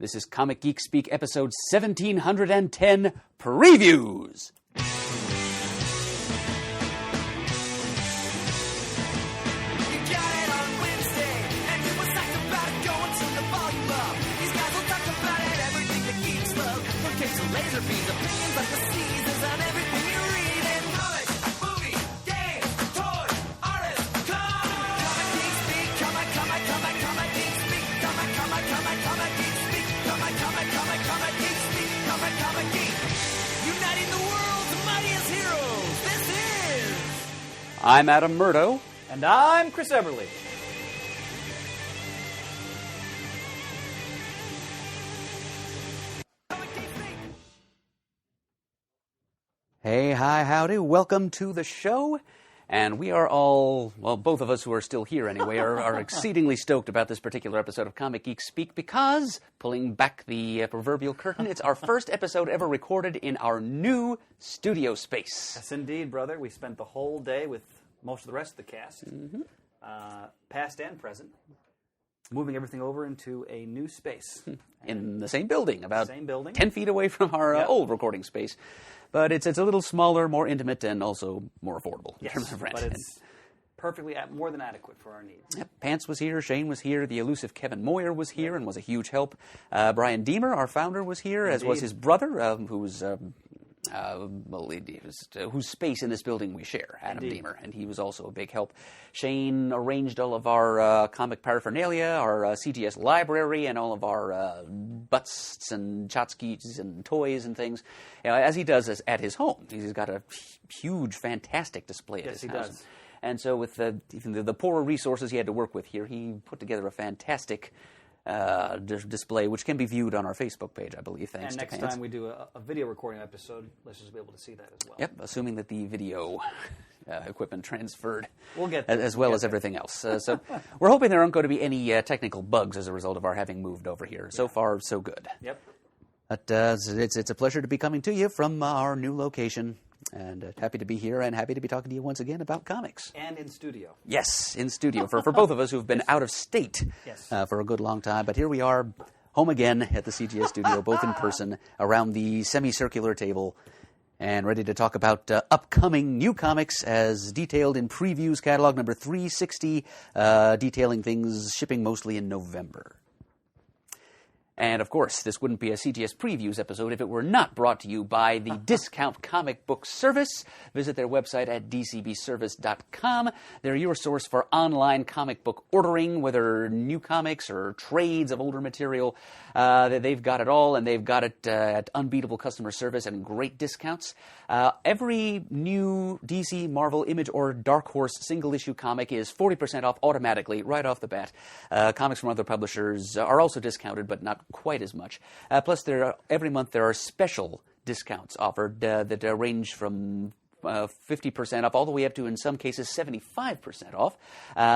This is Comic Geek Speak episode 1710, Previews! I'm Adam Murdo. And I'm Chris Eberly. Hey, hi, howdy, welcome to the show. And we are all, well, both of us who are still here anyway, are exceedingly stoked about this particular episode of Comic Geek Speak because, pulling back the proverbial curtain, it's our first episode ever recorded in our new studio space. Yes, indeed, brother. We spent the whole day with most of the rest of the cast, past and present, moving everything over into a new space. In the same building, about same building. 10 feet away from our old recording space. But it's a little smaller, more intimate, and also more affordable in terms of rent. But it's perfectly more than adequate for our needs. Yep, Pants was here, Shane was here, the elusive Kevin Moyer was here and was a huge help. Brian Deemer, our founder, was here, as was his brother, whose space in this building we share, Adam Deemer, and he was also a big help. Shane arranged all of our comic paraphernalia, our CGS library, and all of our busts and tchotchkes and toys and things, as he does at his home. He's got a huge, fantastic display at his house. Yes, he does. And so with even the poorer resources he had to work with here, he put together a fantastic display, which can be viewed on our Facebook page, I believe, thanks to Pants. And next time we do a video recording episode, listeners will be able to see that as well. Yep, assuming that the video equipment transferred we'll get there. As well as everything else. So we're hoping there aren't going to be any technical bugs as a result of our having moved over here. So far, so good. Yep. But it's a pleasure to be coming to you from our new location. And happy to be here and happy to be talking to you once again about comics. And in studio. Yes, in studio. For both of us who've been out of state for a good long time. But here we are, home again at the CGS studio, both in person, around the semicircular table, and ready to talk about upcoming new comics as detailed in Previews catalog number 360, detailing things shipping mostly in November. And, of course, this wouldn't be a CGS Previews episode if it were not brought to you by the Discount Comic Book Service. Visit their website at dcbservice.com. They're your source for online comic book ordering, whether new comics or trades of older material. They've got it all, and they've got it at unbeatable customer service and great discounts. Every new DC, Marvel, Image, or Dark Horse single-issue comic is 40% off automatically, right off the bat. Comics from other publishers are also discounted, but not quite as much. Plus, every month there are special discounts offered that range from 50% off all the way up to, in some cases, 75% off.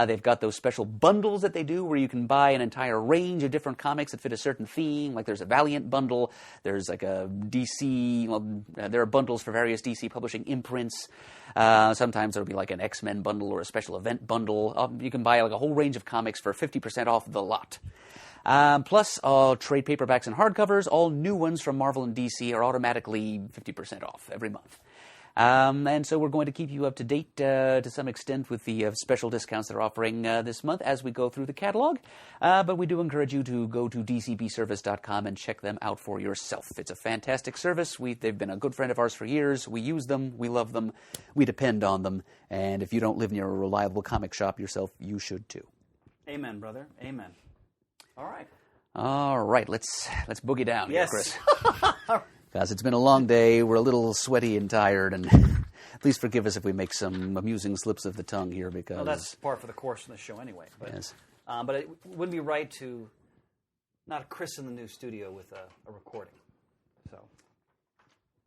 They've got those special bundles that they do where you can buy an entire range of different comics that fit a certain theme. Like there's a Valiant bundle, there's like a DC, there are bundles for various DC publishing imprints. Sometimes there'll be like an X-Men bundle or a special event bundle. You can buy like a whole range of comics for 50% off the lot. Plus, trade paperbacks and hardcovers, all new ones from Marvel and DC are automatically 50% off every month. And so we're going to keep you up to date to some extent with the special discounts they're offering this month as we go through the catalog. But we do encourage you to go to dcbservice.com and check them out for yourself. It's a fantastic service. They've been a good friend of ours for years. We use them. We love them. We depend on them. And if you don't live near a reliable comic shop yourself, you should too. Amen, brother. Amen. All right. Let's boogie down here, Chris. Yes. Because it's been a long day, we're a little sweaty and tired, and please forgive us if we make some amusing slips of the tongue here, because... Well, that's par for the course in the show anyway. But, yes. But it wouldn't be right to not christen the new studio with a recording. So,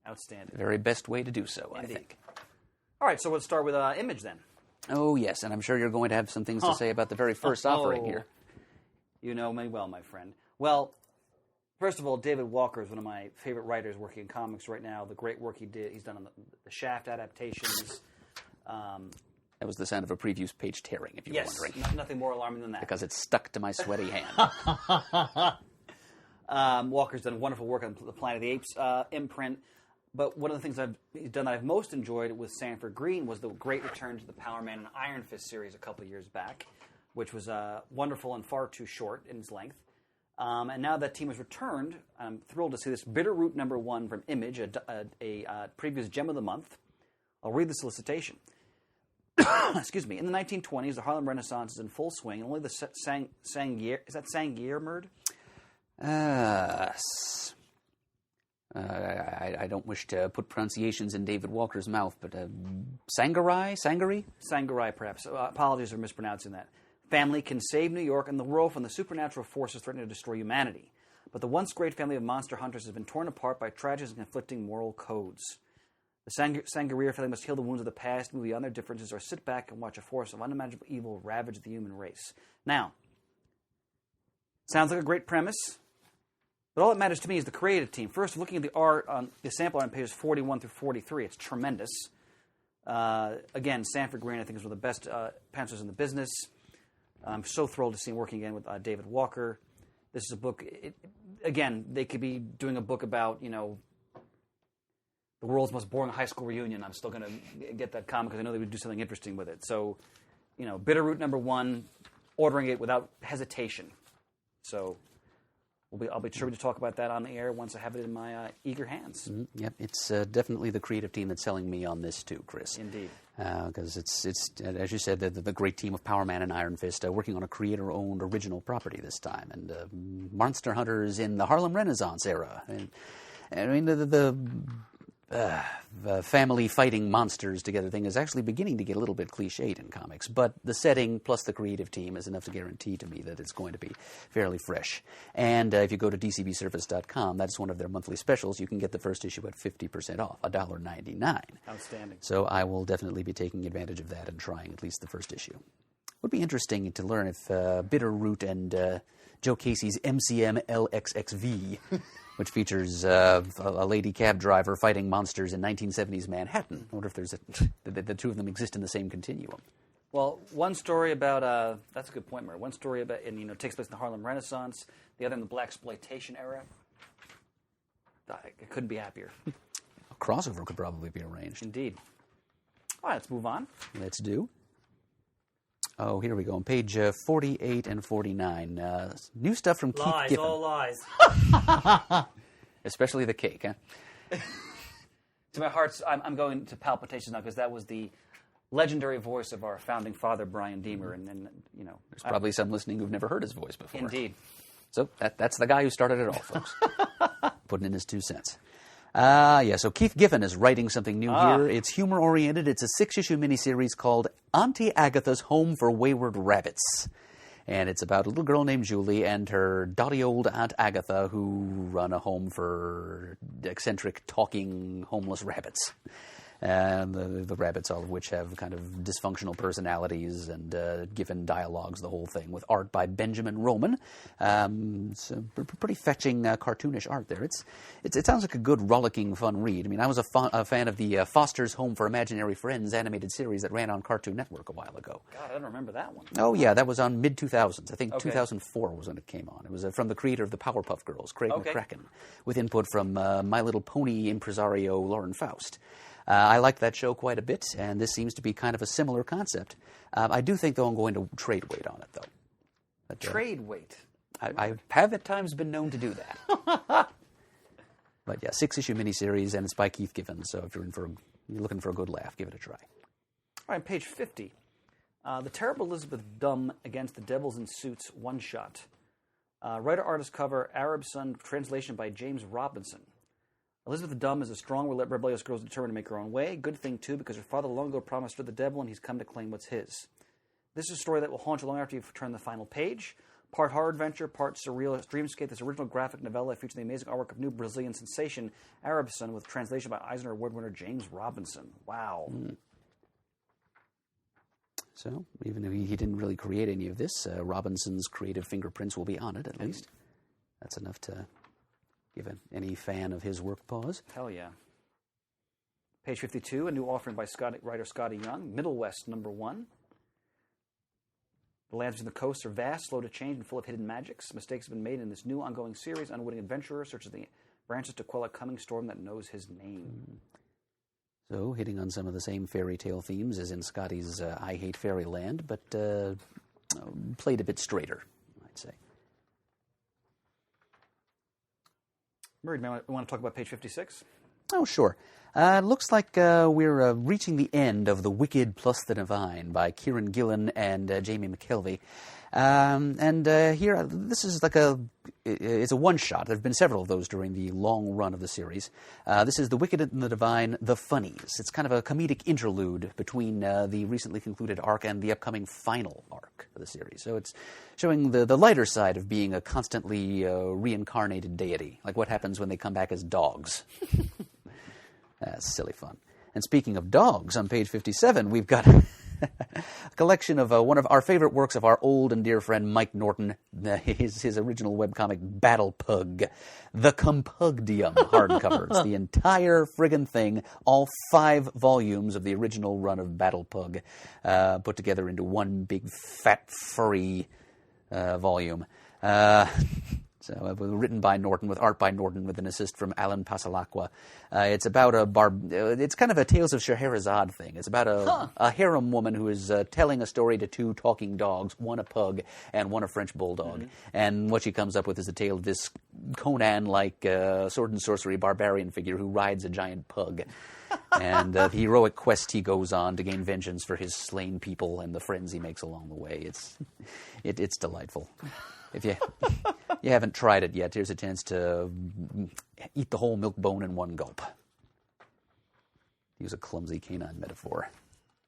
outstanding. The very best way to do so, Indeed. I think. All right, so let's start with Image then. Oh, yes, and I'm sure you're going to have some things to say about the very first offering here. You know me well, my friend. Well... First of all, David Walker is one of my favorite writers working in comics right now. The great work he's done on the Shaft adaptations. That was the sound of a Previews page tearing, if you were wondering. Yes, nothing more alarming than that. Because it stuck to my sweaty hand. Walker's done wonderful work on the Planet of the Apes imprint. But one of the things he's done that I've most enjoyed with Sanford Green was the great return to the Power Man and Iron Fist series a couple of years back, which was wonderful and far too short in its length. And now that team has returned, I'm thrilled to see this Bitterroot #1 from Image, a previous Gem of the Month. I'll read the solicitation. Excuse me. In the 1920s, the Harlem Renaissance is in full swing, and only the Sangier-murd? I don't wish to put pronunciations in David Walker's mouth, but Sangaree? Sangaree, perhaps. Apologies for mispronouncing that. Family can save New York and the world from the supernatural forces threatening to destroy humanity. But the once great family of monster hunters has been torn apart by tragedies and conflicting moral codes. The Sangaree family must heal the wounds of the past, move beyond their differences, or sit back and watch a force of unimaginable evil ravage the human race. Now, sounds like a great premise, but all that matters to me is the creative team. First, looking at the art on the sample art on pages 41 through 43, it's tremendous. Again, Sanford Green, I think, is one of the best pencilers in the business. I'm so thrilled to see him working again with David Walker. This is a book. Again, they could be doing a book about, the world's most boring high school reunion. I'm still going to get that comic because I know they would do something interesting with it. So, Bitterroot #1, ordering it without hesitation. So, I'll be sure to talk about that on the air once I have it in my eager hands. Mm-hmm. Yep, it's definitely the creative team that's selling me on this too, Chris. Indeed. Because it's as you said, the great team of Power Man and Iron Fist working on a creator-owned original property this time, and monster hunters in the Harlem Renaissance era. And I mean the family fighting monsters together thing is actually beginning to get a little bit cliched in comics, but the setting plus the creative team is enough to guarantee to me that it's going to be fairly fresh. And if you go to dcbservice.com, that's one of their monthly specials. You can get the first issue at 50% off, $1.99. Outstanding. So I will definitely be taking advantage of that and trying at least the first issue. Would be interesting to learn if Bitterroot and Joe Casey's MCM LXXV which features a lady cab driver fighting monsters in 1970s Manhattan. I wonder if there's the two of them exist in the same continuum. Well, one story about that's a good point, Murray. One story about takes place in the Harlem Renaissance. The other in the blaxploitation era. I couldn't be happier. A crossover could probably be arranged. Indeed. All right, let's move on. Let's do. Oh, here we go. On page 48 and 49. New stuff from Keith Giffen. All lies. Especially the cake, huh? To my heart's, I'm going to palpitations now because that was the legendary voice of our founding father, Brian Deemer. And there's probably some listening who've never heard his voice before. Indeed. So that's the guy who started it all, folks. Putting in his 2 cents. So Keith Giffen is writing something new here. It's humor-oriented. It's a 6-issue miniseries called Auntie Agatha's Home for Wayward Rabbits. And it's about a little girl named Julie and her dotty old Aunt Agatha who run a home for eccentric, talking, homeless rabbits. And the rabbits, all of which have kind of dysfunctional personalities and given dialogues, the whole thing, with art by Benjamin Roman. It's a pretty fetching, cartoonish art there. It sounds like a good, rollicking, fun read. I mean, I was a fan of the Foster's Home for Imaginary Friends animated series that ran on Cartoon Network a while ago. God, I don't remember that one. Oh, yeah, that was on mid-2000s. I think 2004 was when it came on. It was from the creator of the Powerpuff Girls, Craig McCracken, with input from My Little Pony impresario Lauren Faust. I liked that show quite a bit, and this seems to be kind of a similar concept. I do think, though, I'm going to trade weight on it, though. But, trade weight? I have at times been known to do that. But, yeah, 6-issue miniseries, and it's by Keith Giffen, so if you're looking for a good laugh, give it a try. All right, page 50. The Terrible Elizabeth Dumb Against the Devils in Suits one-shot. Writer-artist cover, Arab Sun, translation by James Robinson. Elizabeth the Dumb is a strong, rebellious girl determined to make her own way. Good thing, too, because her father long ago promised her the devil, and he's come to claim what's his. This is a story that will haunt you long after you've turned the final page. Part horror adventure, part surreal dreamscape. This original graphic novella features the amazing artwork of new Brazilian sensation, Arab Sun, with translation by Eisner Award winner James Robinson. Wow. So, even though he didn't really create any of this, Robinson's creative fingerprints will be on it, at least. That's enough to give any fan of his work pause. Hell yeah. Page 52, a new offering by writer Scotty Young, Middle West #1. The lands between the coasts are vast, slow to change, and full of hidden magics. Mistakes have been made in this new ongoing series. Unwitting adventurer searches the branches to quell a coming storm that knows his name. So, hitting on some of the same fairy tale themes as in Scotty's I Hate Fairyland, but played a bit straighter, I'd say. Murray, do you want to talk about page 56? Oh, sure. Looks like we're reaching the end of The Wicked plus the Divine by Kieran Gillen and Jamie McKelvey. Here, this is it's a one-shot. There have been several of those during the long run of the series. This is The Wicked and the Divine, The Funnies. It's kind of a comedic interlude between the recently concluded arc and the upcoming final arc of the series. So it's showing the lighter side of being a constantly reincarnated deity, like what happens when they come back as dogs. That's silly fun. And speaking of dogs, on page 57, we've got a collection of one of our favorite works of our old and dear friend Mike Norton, his original webcomic Battle Pug, The Compugdium hardcover. It's the entire friggin' thing, all 5 volumes of the original run of Battle Pug, put together into one big, fat, furry volume. So, written by Norton, with art by Norton, with an assist from Alan Pasalacqua. It's about it's kind of a Tales of Scheherazade thing. It's about a harem woman who is telling a story to 2 talking dogs, one a pug and one a French bulldog. Mm-hmm. And what she comes up with is a tale of this Conan-like sword and sorcery barbarian figure who rides a giant pug. And the heroic quest he goes on to gain vengeance for his slain people and the friends he makes along the way. It's delightful. If you haven't tried it yet, here's a chance to eat the whole milk bone in one gulp. Use a clumsy canine metaphor,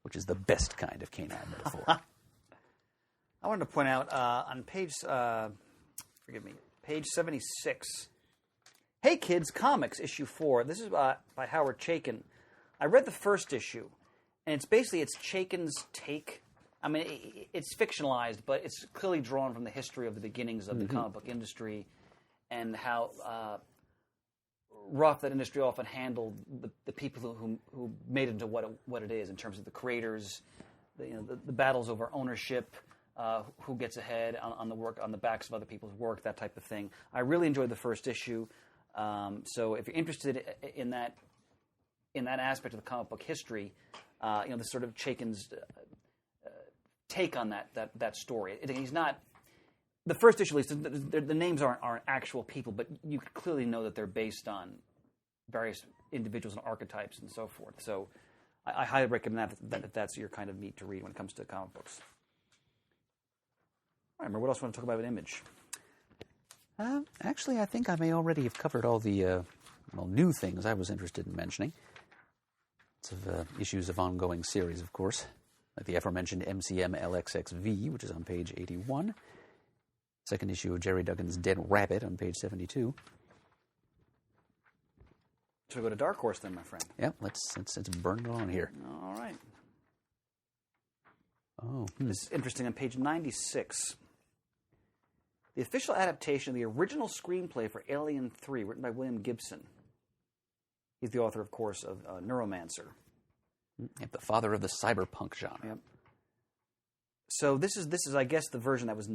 which is the best kind of canine metaphor. I wanted to point out on page 76, Hey Kids Comics, issue 4. This is by Howard Chaykin. I read the first issue, and it's Chaykin's take. I mean, it's fictionalized, but it's clearly drawn from the history of the beginnings of the comic book industry and how rough that industry often handled the people who made it into what it is in terms of the creators, the battles over ownership, who gets ahead on the backs of other people's work, that type of thing. I really enjoyed the first issue. So if you're interested in that aspect of the comic book history, this sort of Chaykin's take on that story. He's not the first issue. At least the names aren't actual people, but you clearly know that they're based on various individuals and archetypes and so forth. So I highly recommend that if that's your kind of meat to read when it comes to comic books. All right, remember what else you want to talk about with Image? Actually, I think I may already have covered all the new things I was interested in mentioning. Lots of issues of ongoing series, of course. Like the aforementioned MCM LXXV, which is on page 81. Second issue of Jerry Duggan's Dead Rabbit on page 72. Should we go to Dark Horse then, my friend? Yeah, let's burn it on here. All right. Oh. This is interesting on page 96. The official adaptation of the original screenplay for Alien 3, written by William Gibson. He's the author, of course, of Neuromancer. Yep, the father of the cyberpunk genre. Yep. So this is I guess the version that was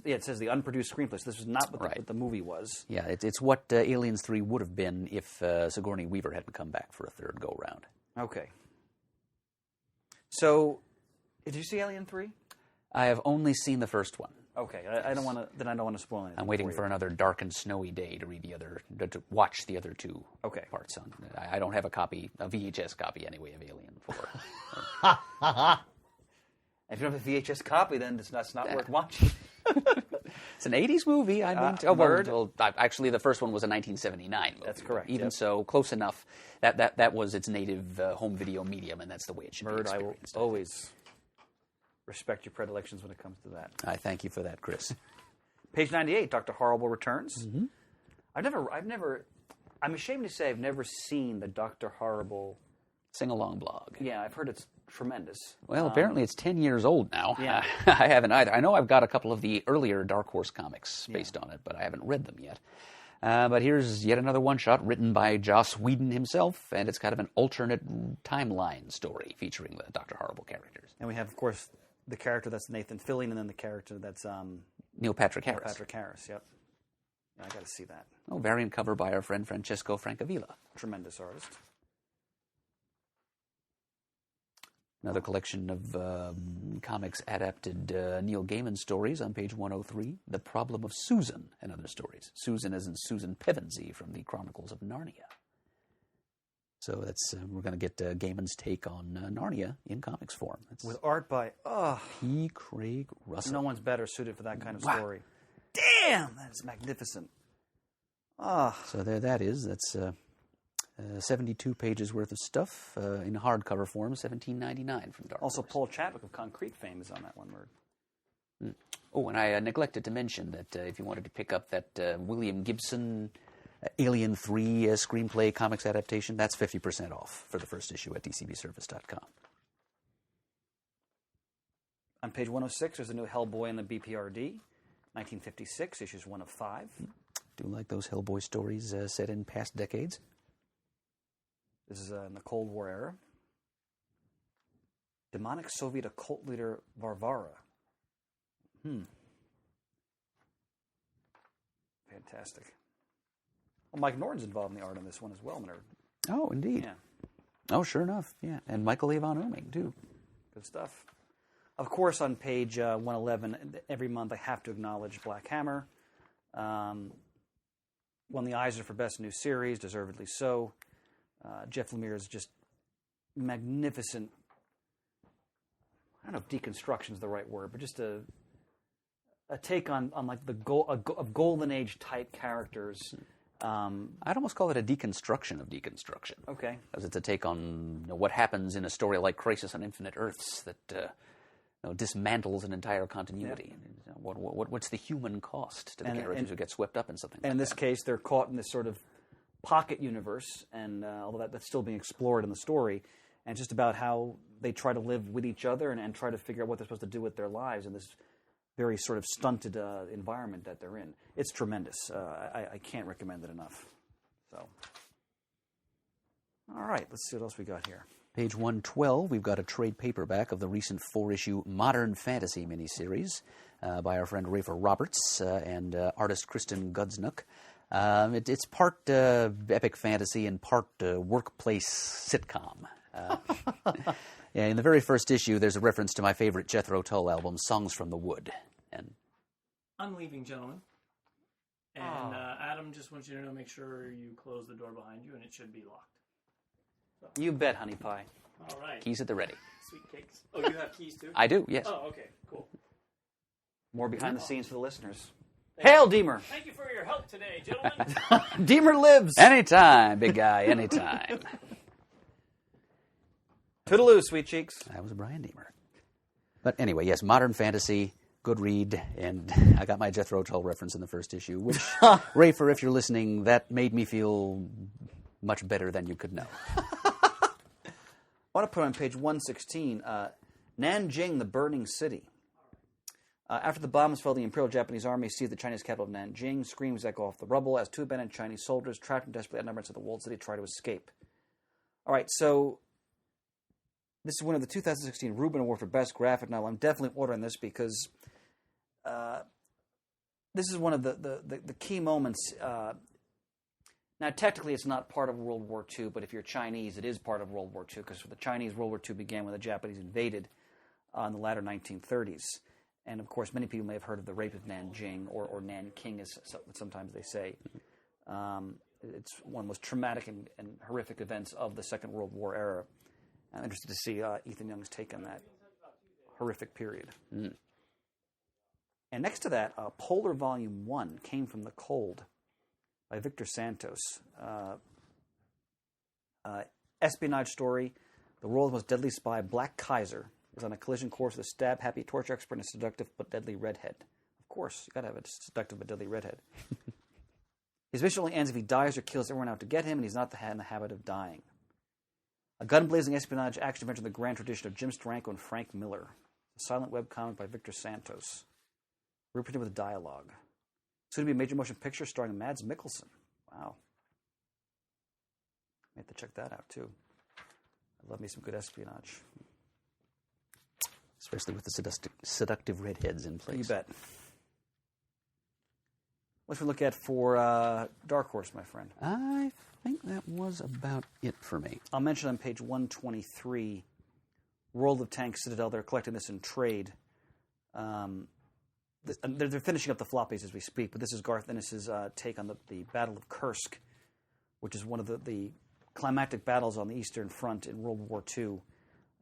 it says the unproduced screenplay. So this was not what the movie was. Yeah, it's what Aliens 3 would have been if Sigourney Weaver hadn't come back for a third go round. Okay. So, did you see Alien 3? I have only seen the first one. Okay, I don't want to. Then I don't want to spoil anything. I'm waiting for another dark and snowy day to read to watch the other two parts. I don't have a VHS copy anyway of Alien 4. If you don't have a VHS copy, then that's not worth watching. It's an 80s movie. I mean, actually, the first one was a 1979 movie. That's correct. Even so, close enough. That was its native home video medium, and that's the way it should be experienced. I will always respect your predilections when it comes to that. I thank you for that, Chris. Page 98, Dr. Horrible returns. Mm-hmm. I'm ashamed to say I've never seen the Dr. Horrible sing-along blog. Yeah, I've heard it's tremendous. Well, apparently it's 10 years old now. Yeah. I haven't either. I know I've got a couple of the earlier Dark Horse comics based on it, but I haven't read them yet. But here's yet another one-shot written by Joss Whedon himself, and it's kind of an alternate timeline story featuring the Dr. Horrible characters. And we have, of course, the character that's Nathan Fillion, and then the character that's Neil Patrick Harris. Neil Patrick Harris, yep. Yeah, I got to see that. Oh, variant cover by our friend Francesco Francavilla. Tremendous artist. Another collection of comics adapted Neil Gaiman stories on page 103. The Problem of Susan and Other Stories. Susan as in Susan Pevensey from the Chronicles of Narnia. So that's we're going to get Gaiman's take on Narnia in comics form. That's with art by P. Craig Russell. No one's better suited for that kind of Wow. story. Damn, that is magnificent. So there that is. That's 72 pages worth of stuff in hardcover form, $17.99 from Dark Also, Horse. Paul Chadwick of Concrete fame is on that one word. Oh, and I neglected to mention that if you wanted to pick up that William Gibson Alien 3 screenplay comics adaptation, that's 50% off for the first issue at dcbservice.com. On page 106, there's a new Hellboy in the BPRD, 1956, issues 1 of 5. Do like those Hellboy stories set in past decades. This is in the Cold War era. Demonic Soviet occult leader Varvara. Fantastic. Well, Mike Norton's involved in the art on this one as well, Nerd. Oh, indeed. Yeah, Oh, sure enough. Yeah, and Michael Avon Oeming, too. good stuff. Of course, on page 111, every month I have to acknowledge Black Hammer. Won the Eisner for Best New Series, deservedly so. Jeff Lemire is just magnificent. I don't know if deconstruction is the right word, but just a take on like the of Golden Age type characters. I'd almost call it a deconstruction of deconstruction. Okay. Because it's a take on what happens in a story like Crisis on Infinite Earths that dismantles an entire continuity. Yeah. What's the human cost to the characters who get swept up in something like that? And in this case, they're caught in this sort of pocket universe, and although that's still being explored in the story, and just about how they try to live with each other and try to figure out what they're supposed to do with their lives in this very sort of stunted environment that they're in. It's tremendous. I can't recommend it enough. So, all right, let's see what else we got here. Page 112, we've got a trade paperback of the recent 4-issue Modern Fantasy miniseries by our friend Rafer Roberts and artist Kristen Gudsnook. It's part epic fantasy and part workplace sitcom. Yeah, in the very first issue, there's a reference to my favorite Jethro Tull album, Songs from the Wood. And I'm leaving, gentlemen. And Adam just wants you to know, make sure you close the door behind you, and it should be locked. So. You bet, honey pie. All right. keys at the ready. Sweet cakes. Oh, you have keys too? I do, yes. Oh, okay, cool. More behind the scenes for the listeners. Hail, Deemer! Thank you for your help today, gentlemen. Deemer lives! Anytime, big guy, anytime. Toodaloo, sweet cheeks. That was Brian Deemer. But anyway, yes, Modern Fantasy, good read, and I got my Jethro Tull reference in the first issue, which, Rafer, if you're listening, that made me feel much better than you could know. I want to put on page 116, Nanjing, the Burning City. After the bombs fell, the Imperial Japanese Army seized the Chinese capital of Nanjing. Screams echo off the rubble as 2 abandoned Chinese soldiers, trapped and desperately outnumbered inside the walled city, try to escape. All right, so this is one of the 2016 Reuben Award for Best Graphic Novel. I'm definitely ordering this because this is one of the key moments. Now, technically, it's not part of World War II, but if you're Chinese, it is part of World War II, because the Chinese World War II began when the Japanese invaded in the latter 1930s. And, of course, many people may have heard of the Rape of Nanjing, or Nanking, as sometimes they say. It's one of the most traumatic and horrific events of the Second World War era. I'm interested to see Ethan Young's take on that horrific period. Mm. And next to that, Polar Volume 1, Came from the Cold, by Victor Santos. Espionage story. The world's most deadly spy, Black Kaiser, is on a collision course with a stab-happy torture expert and a seductive but deadly redhead. Of course, you got to have a seductive but deadly redhead. His mission only ends if he dies or kills everyone out to get him, and he's not in the habit of dying. A gun-blazing espionage action adventure in the grand tradition of Jim Steranko and Frank Miller. A silent webcomic by Victor Santos. Reprinted with dialogue. Soon to be a major motion picture starring Mads Mikkelsen. Wow. I have to check that out, too. I love me some good espionage. especially with the seductive redheads in place. You bet. What should we look at for Dark Horse, my friend? I think that was about it for me. I'll mention on page 123, World of Tanks Citadel. They're collecting this in trade. They're finishing up the floppies as we speak, but this is Garth Ennis's take on the Battle of Kursk, which is one of the climactic battles on the Eastern Front in World War II.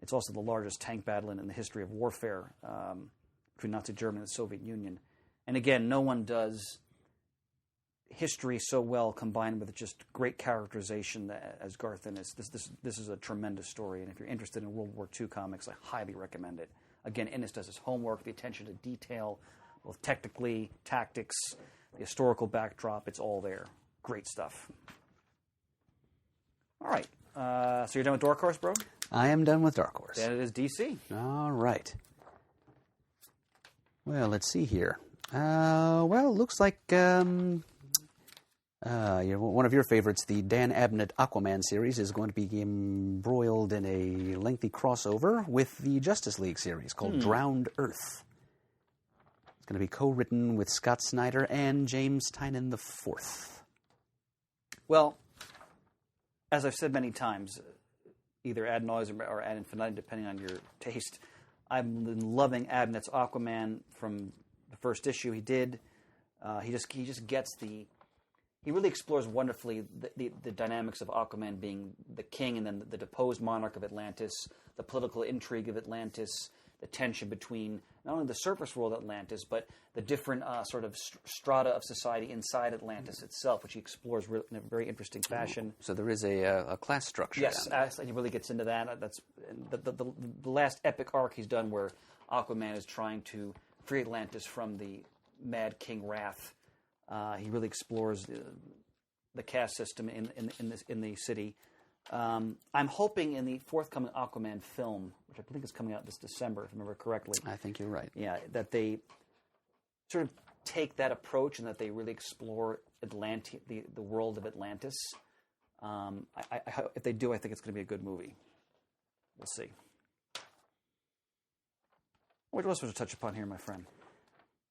It's also the largest tank battle in the history of warfare between Nazi Germany and the Soviet Union. And again, no one does history so well combined with just great characterization as Garth Ennis. This is a tremendous story, and if you're interested in World War II comics, I highly recommend it. Again, Ennis does his homework, the attention to detail, both technically, tactics, the historical backdrop, it's all there. Great stuff. All right. So you're done with Dark Horse, bro? I am done with Dark Horse. Then it is DC. All right. Well, let's see here. Well, it looks like one of your favorites, the Dan Abnett Aquaman series, is going to be embroiled in a lengthy crossover with the Justice League series called Drowned Earth. It's going to be co-written with Scott Snyder and James Tynion IV. Well, as I've said many times, either ad nauseum or ad infinitum, depending on your taste, I've been loving Abnett's Aquaman from the first issue he did. He just gets the... He really explores wonderfully the dynamics of Aquaman being the king and then the deposed monarch of Atlantis, the political intrigue of Atlantis, the tension between not only the surface world Atlantis, but the different sort of strata of society inside Atlantis itself, which he explores in a very interesting fashion. So there is a class structure. Yes, and he really gets into that. That's the last epic arc he's done where Aquaman is trying to free Atlantis from the Mad King Wrath. He really explores the caste system in the city. I'm hoping in the forthcoming Aquaman film, which I think is coming out this December, if I remember correctly. I think you're right. Yeah, that they sort of take that approach and that they really explore the world of Atlantis. If they do, I think it's going to be a good movie. We'll see. What else was to touch upon here, my friend?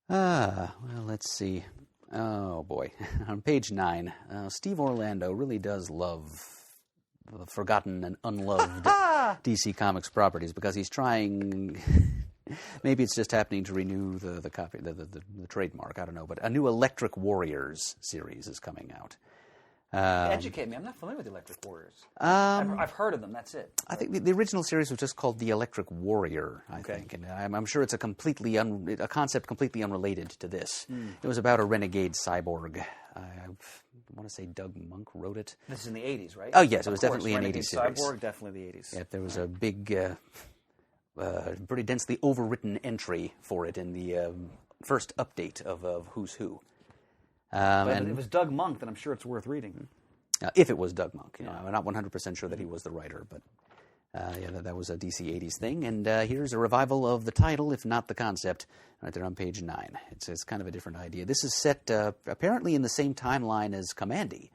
Well, let's see. Oh, boy. On page 9, Steve Orlando really does love the forgotten and unloved DC Comics properties because he's trying... Maybe it's just happening to renew the copy, the trademark, I don't know. But a new Electric Warriors series is coming out. Educate me. I'm not familiar with the Electric Warriors. I've heard of them. That's it. I think the original series was just called the Electric Warrior. I think, and I'm sure it's a concept completely unrelated to this. It was about a renegade cyborg. I want to say Doug Monk wrote it. This is in the 80s, right? Oh yes, it was definitely an 80s series. Cyborg, definitely the 80s. Yeah, there was a big, pretty densely overwritten entry for it in the first update of Who's Who. But it was Doug Monk, then I'm sure it's worth reading. If it was Doug Monk. I'm not 100% sure that he was the writer, but that was a DC 80s thing. And here's a revival of the title, if not the concept, right there on page 9. It's kind of a different idea. This is set apparently in the same timeline as Kamandi,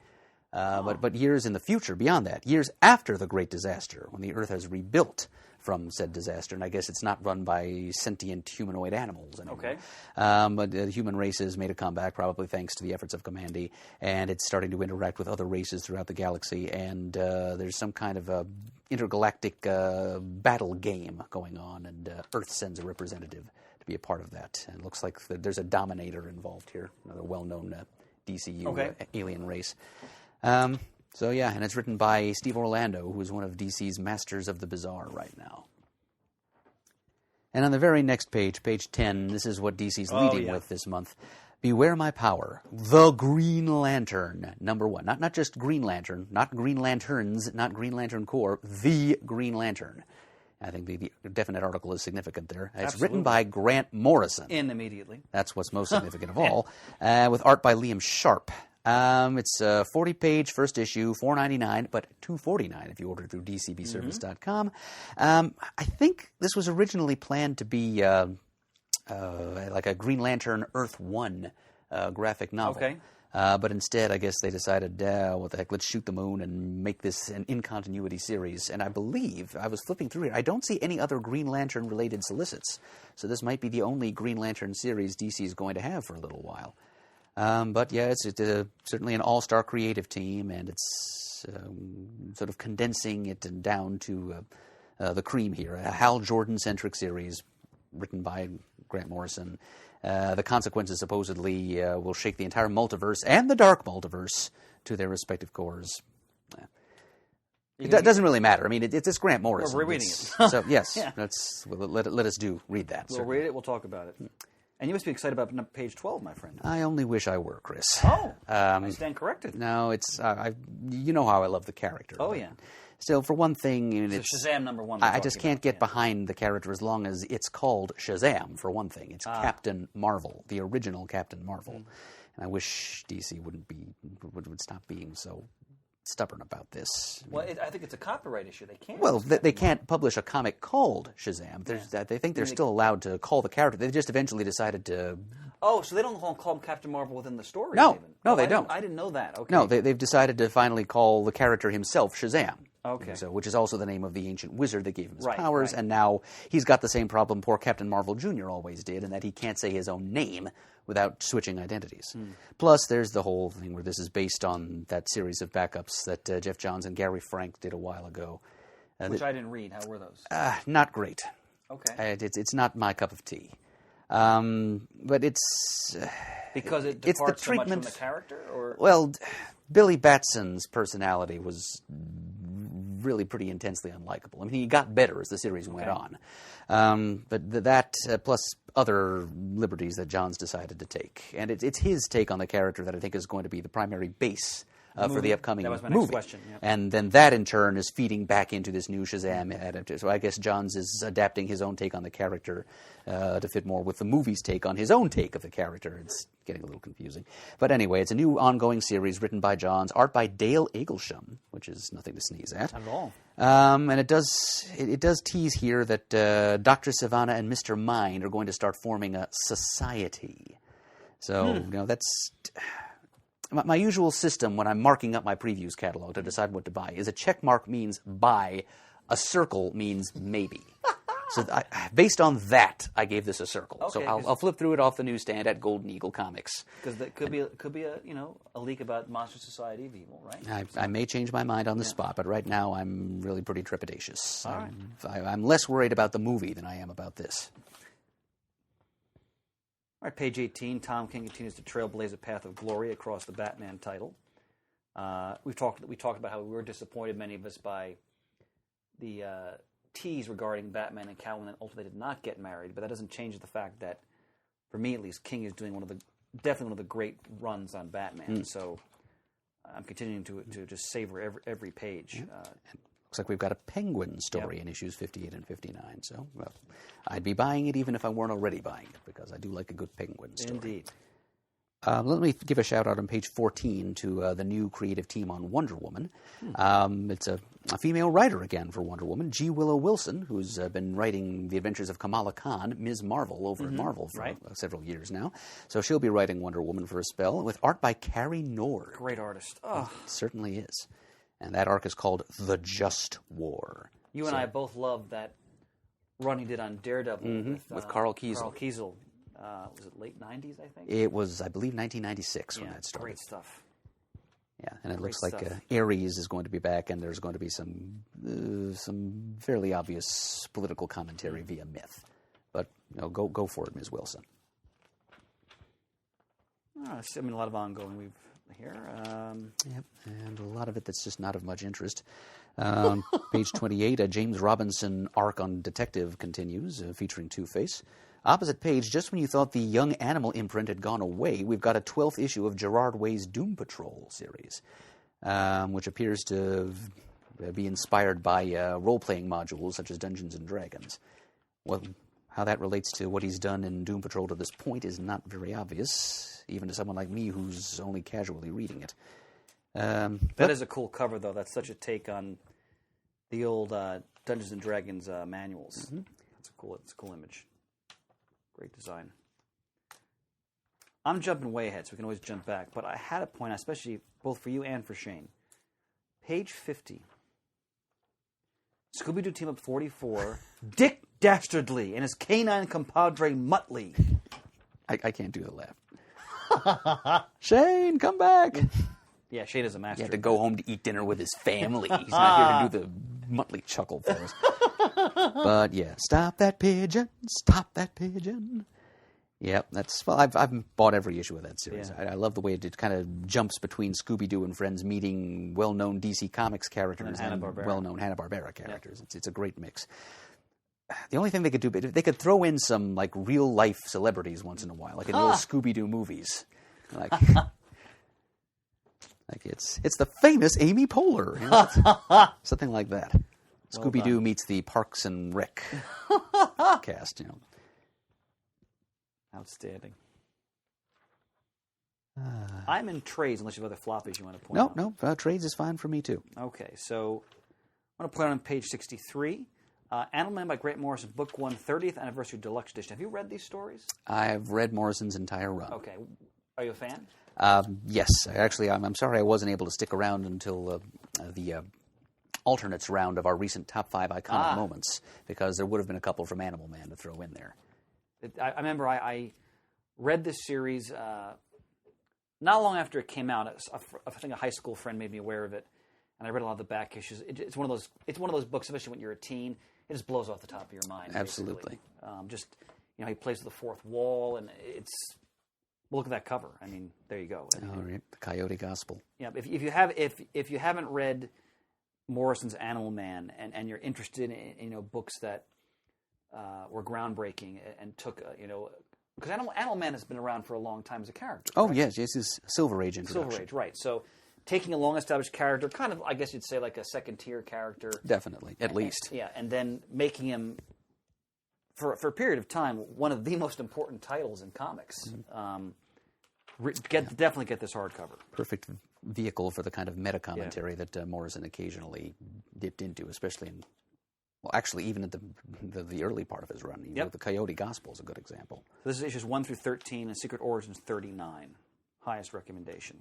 but years in the future, beyond that, years after the Great Disaster, when the Earth has rebuilt from said disaster, and I guess it's not run by sentient humanoid animals anymore. Okay. But the human race has made a comeback, probably thanks to the efforts of Kamandi, and it's starting to interact with other races throughout the galaxy, and there's some kind of a intergalactic battle game going on, and Earth sends a representative to be a part of that. And it looks like there's a Dominator involved here, another well-known DCU alien race. So, yeah, and it's written by Steve Orlando, who is one of DC's masters of the bizarre right now. And on the very next page, page 10, this is what DC's leading with this month. Beware My Power, The Green Lantern, #1. Not just Green Lantern, not Green Lanterns, not Green Lantern Corps, The Green Lantern. I think the definite article is significant there. It's written by Grant Morrison. In immediately. That's what's most significant of all, with art by Liam Sharp. It's a 40-page first issue, $4.99, but $2.49 if you order through dcbservice.com. I think this was originally planned to be like a Green Lantern Earth 1 graphic novel. Okay. But instead, I guess they decided, what the heck, let's shoot the moon and make this an in-continuity series. And I believe, I was flipping through here, I don't see any other Green Lantern-related solicits. So this might be the only Green Lantern series DC is going to have for a little while. But yeah, it's certainly an all-star creative team, and it's sort of condensing it down to the cream here. A Hal Jordan-centric series written by Grant Morrison. The consequences supposedly will shake the entire multiverse and the dark multiverse to their respective cores. It doesn't really matter. I mean, it's Grant Morrison. We're reading it. So, yes, Yeah. let us read that. We'll certainly. read it. We'll talk about it. And you must be excited about page 12, my friend. I only wish I were, Chris. Oh, I stand corrected. No, it's you know how I love the character. Oh, but yeah. Still, for one thing, It's Shazam #1. I just can't get behind the character as long as it's called Shazam, for one thing. It's Captain Marvel, the original Captain Marvel. And I wish DC would stop being so stubborn about this. Well, I think it's a copyright issue. They can't. Well, they can't publish a comic called Shazam. They think they're still allowed to call the character. They just eventually decided to... Oh, so they don't call him Captain Marvel within the story? No, even. no, they don't. I didn't know that. Okay. No, they've decided to finally call the character himself Shazam. Okay. So, which is also the name of the ancient wizard that gave him his Right, powers, right. and now he's got the same problem poor Captain Marvel Jr. always did, in that he can't say his own name without switching identities. Plus, there's the whole thing where this is based on that series of backups that Jeff Johns and Gary Frank did a while ago. Which I didn't read. How were those? Not great. Okay. It's not my cup of tea. But it's... Because it it's the departs so much from treatment- the character? Or? Well, Billy Batson's personality was really pretty intensely unlikable. I mean, he got better as the series went on. But that, plus other liberties that Johns decided to take. And it's his take on the character that I think is going to be the primary base for the upcoming That was my movie. next question, yeah. And then that, in turn, is feeding back into this new Shazam adaptation. So I guess Johns is adapting his own take on the character to fit more with the movie's take on his own take of the character. It's getting a little confusing. But anyway, it's a new ongoing series written by Johns, art by Dale Eaglesham, which is nothing to sneeze at. Not at all. And it does tease here that Dr. Savannah and Mr. Mind are going to start forming a society. So, that's... My usual system when I'm marking up my previews catalog to decide what to buy is a check mark means buy, a circle means maybe. So based on that, I gave this a circle. Okay, So I'll flip through it off the newsstand at Golden Eagle Comics. Because that could be a leak about Monster Society of Evil, right? I may change my mind on the spot, but right now I'm really pretty trepidatious. All right. I'm less worried about the movie than I am about this. All right, page 18, Tom King continues to trailblaze a path of glory across the Batman title. We talked about how we were disappointed, many of us, by the tease regarding Batman and Catwoman that ultimately did not get married, but that doesn't change the fact that, for me at least, King is doing definitely one of the great runs on Batman. So I'm continuing to just savor every page. Looks like we've got a Penguin story in issues 58 and 59. So, well, I'd be buying it even if I weren't already buying it, because I do like a good Penguin story. Indeed. Let me give a shout out on page 14 to the new creative team on Wonder Woman. It's a female writer again for Wonder Woman, G. Willow Wilson, who's been writing The Adventures of Kamala Khan, Ms. Marvel, over at Marvel for several years now. So she'll be writing Wonder Woman for a spell, with art by Carrie Nord. Great artist. Oh. It certainly is. And that arc is called The Just War. You and I both loved that run he did on Daredevil with Carl Kiesel. Carl Kiesel. Was it late 90s, I think? It was, I believe, 1996 when that started. Great stuff. Yeah, and it looks Great like stuff. Ares is going to be back, and there's going to be some fairly obvious political commentary via myth. But go for it, Ms. Wilson. A lot of ongoing we've here. Yep, and a lot of it that's just not of much interest. Page 28, a James Robinson arc on Detective continues, featuring Two-Face. Opposite page, just when you thought the Young Animal imprint had gone away, we've got a 12th issue of Gerard Way's Doom Patrol series, which appears to be inspired by role-playing modules such as Dungeons & Dragons. Well, how that relates to what he's done in Doom Patrol to this point is not very obvious, even to someone like me who's only casually reading it. That is a cool cover, though. That's such a take on the old Dungeons & Dragons manuals. It's a cool image. Great design. I'm jumping way ahead, so we can always jump back. But I had a point, especially both for you and for Shane. Page 50. Scooby-Doo Team Up 44. Dick Dastardly and his canine compadre Muttley. I can't do the laugh. Shane, come back. Yeah, Shane is a master. He had to go home to eat dinner with his family. He's not here to do the Muttley chuckle for us. But yeah, stop that pigeon, stop that pigeon. Yep, I've bought every issue of that series. Yeah. I love the way it kind of jumps between Scooby-Doo and friends meeting well-known DC Comics characters and well-known Hanna-Barbera characters. Yep. It's a great mix. The only thing they could do, they could throw in some like real-life celebrities once in a while, like in the old Scooby-Doo movies. Like it's the famous Amy Poehler. You know, something like that. Scooby-Doo meets the Parks and Rec cast, you know. Outstanding. I'm in trades, unless you have other floppies you want to point out. No, trades is fine for me, too. Okay, so I want to point out on page 63, Animal Man by Grant Morrison, Book 1, 30th Anniversary Deluxe Edition. Have you read these stories? I've read Morrison's entire run. Okay. Are you a fan? Yes. Actually, I'm sorry I wasn't able to stick around until the alternates round of our recent top 5 iconic moments, because there would have been a couple from Animal Man to throw in there. I remember I read this series not long after it came out. I think a high school friend made me aware of it, and I read a lot of the back issues. It's one of those books, especially when you're a teen, it just blows off the top of your mind. Absolutely. He plays with the fourth wall, and look at that cover. I mean, there you go. All right, the Coyote Gospel. Yeah, if you haven't read Morrison's Animal Man and you're interested in books that were groundbreaking and took because Animal Man has been around for a long time as a character. Oh yes, his Silver Age introduction. Silver Age, right? So taking a long-established character, kind of, I guess you'd say like a second-tier character, definitely, at least. And then making him for a period of time one of the most important titles in comics. Definitely get this hardcover. Perfect vehicle for the kind of meta commentary that Morrison occasionally dipped into, especially in. Well, actually, even at the early part of his run, the Coyote Gospel is a good example. This is issues 1 through 13, and Secret Origins 39, highest recommendation.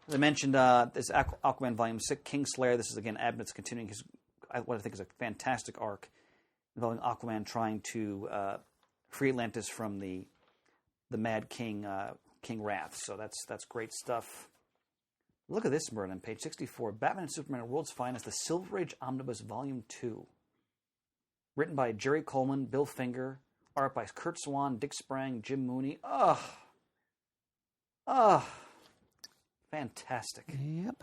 As I mentioned, this Aquaman Volume 6, Kingslayer. This is again Abnett's continuing what I think is a fantastic arc involving Aquaman trying to free Atlantis from the Mad King, King Wrath. So that's great stuff. Look at this, Merlin, page 64. Batman and Superman, World's Finest, the Silver Age Omnibus, Volume 2. Written by Jerry Coleman, Bill Finger. Art by Kurt Swan, Dick Sprang, Jim Mooney. Fantastic. Yep.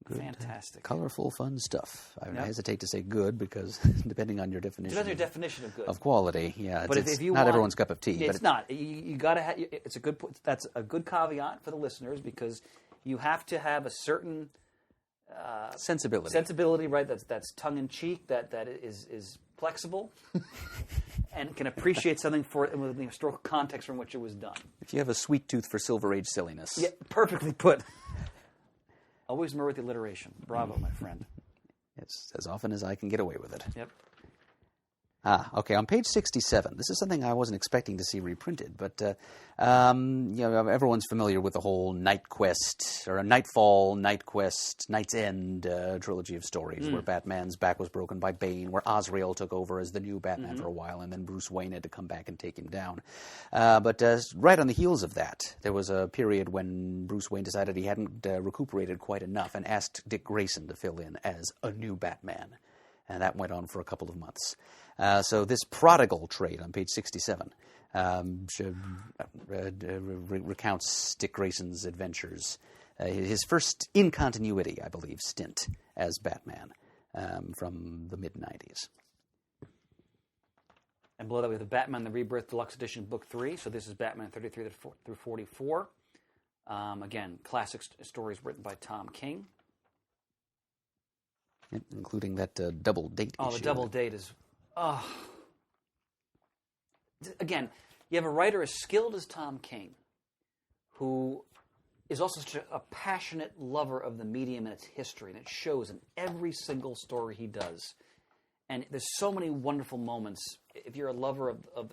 Good, fantastic. Colorful, fun stuff. I hesitate to say good because depending on your definition. Depends on your definition of good. Of quality, yeah. But if you not everyone's cup of tea. It's not. You got to have. It's a good. That's a good caveat for the listeners because you have to have a certain sensibility, right? That's tongue in cheek. That is flexible, and can appreciate something for it with the historical context from which it was done. If you have a sweet tooth for Silver Age silliness, yeah, perfectly put. Always remember the alliteration. Bravo, my friend. It's as often as I can get away with it. Yep. Okay, on page 67, this is something I wasn't expecting to see reprinted, but everyone's familiar with the whole Night Quest, or a Nightfall, Night Quest, Night's End trilogy of stories, where Batman's back was broken by Bane, where Azrael took over as the new Batman for a while, and then Bruce Wayne had to come back and take him down. But right on the heels of that, there was a period when Bruce Wayne decided he hadn't recuperated quite enough and asked Dick Grayson to fill in as a new Batman. And that went on for a couple of months. So this Prodigal trade on page 67 recounts Dick Grayson's adventures. His first in-continuity, I believe, stint as Batman from the mid-'90s. And below that we have the Batman the Rebirth Deluxe Edition, Book 3. So this is Batman 33 through 44. Again, classic stories written by Tom King. Including that double date issue. The double date is... Again, you have a writer as skilled as Tom King, who is also such a passionate lover of the medium and its history, and it shows in every single story he does. And there's so many wonderful moments if you're a lover of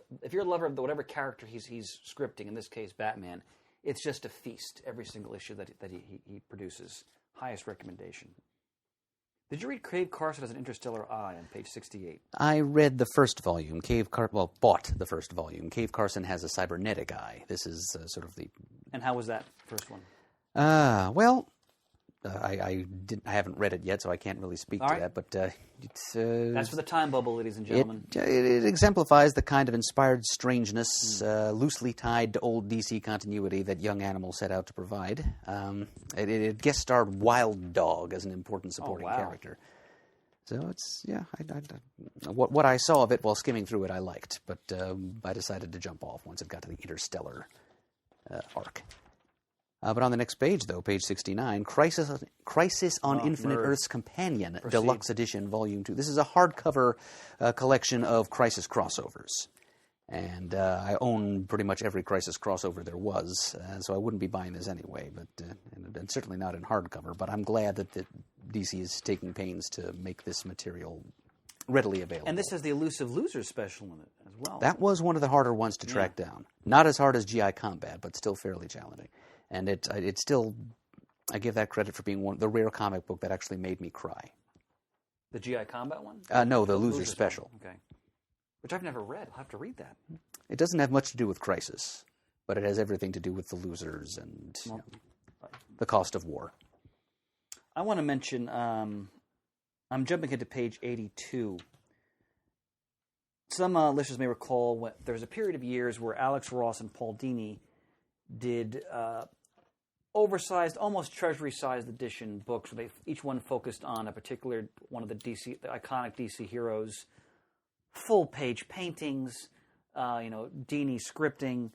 whatever character he's scripting, in this case Batman, it's just a feast every single issue that he produces. Highest recommendation. Did you read Cave Carson as an Interstellar Eye on page 68? I read the first volume. Bought the first volume. Cave Carson has a cybernetic eye. This is sort of the... And how was that first one? I haven't read it yet, so I can't really speak to that. But it's that's for the time bubble, ladies and gentlemen. It exemplifies the kind of inspired strangeness, loosely tied to old DC continuity that Young Animal set out to provide. It guest starred Wild Dog as an important supporting character. So it's what I saw of it while skimming through it, I liked, but I decided to jump off once it got to the Interstellar arc. But on the next page, though, page 69, Crisis on Infinite Earth's Companion, Deluxe Edition, Volume 2. This is a hardcover collection of Crisis crossovers. And I own pretty much every Crisis crossover there was, so I wouldn't be buying this anyway, and certainly not in hardcover. But I'm glad that DC is taking pains to make this material readily available. And this has the Elusive Losers special in it as well. That was one of the harder ones to track down. Not as hard as GI Combat, but still fairly challenging. And it still, I give that credit for being the rare comic book that actually made me cry. The GI Combat one? No, the Losers special. Okay. Which I've never read. I'll have to read that. It doesn't have much to do with Crisis, but it has everything to do with the losers and the cost of war. I want to mention, I'm jumping into page 82. Some listeners may recall there was a period of years where Alex Ross and Paul Dini did oversized, almost treasury-sized edition books where each one focused on a particular one of the iconic DC heroes. Full-page paintings, Dini scripting.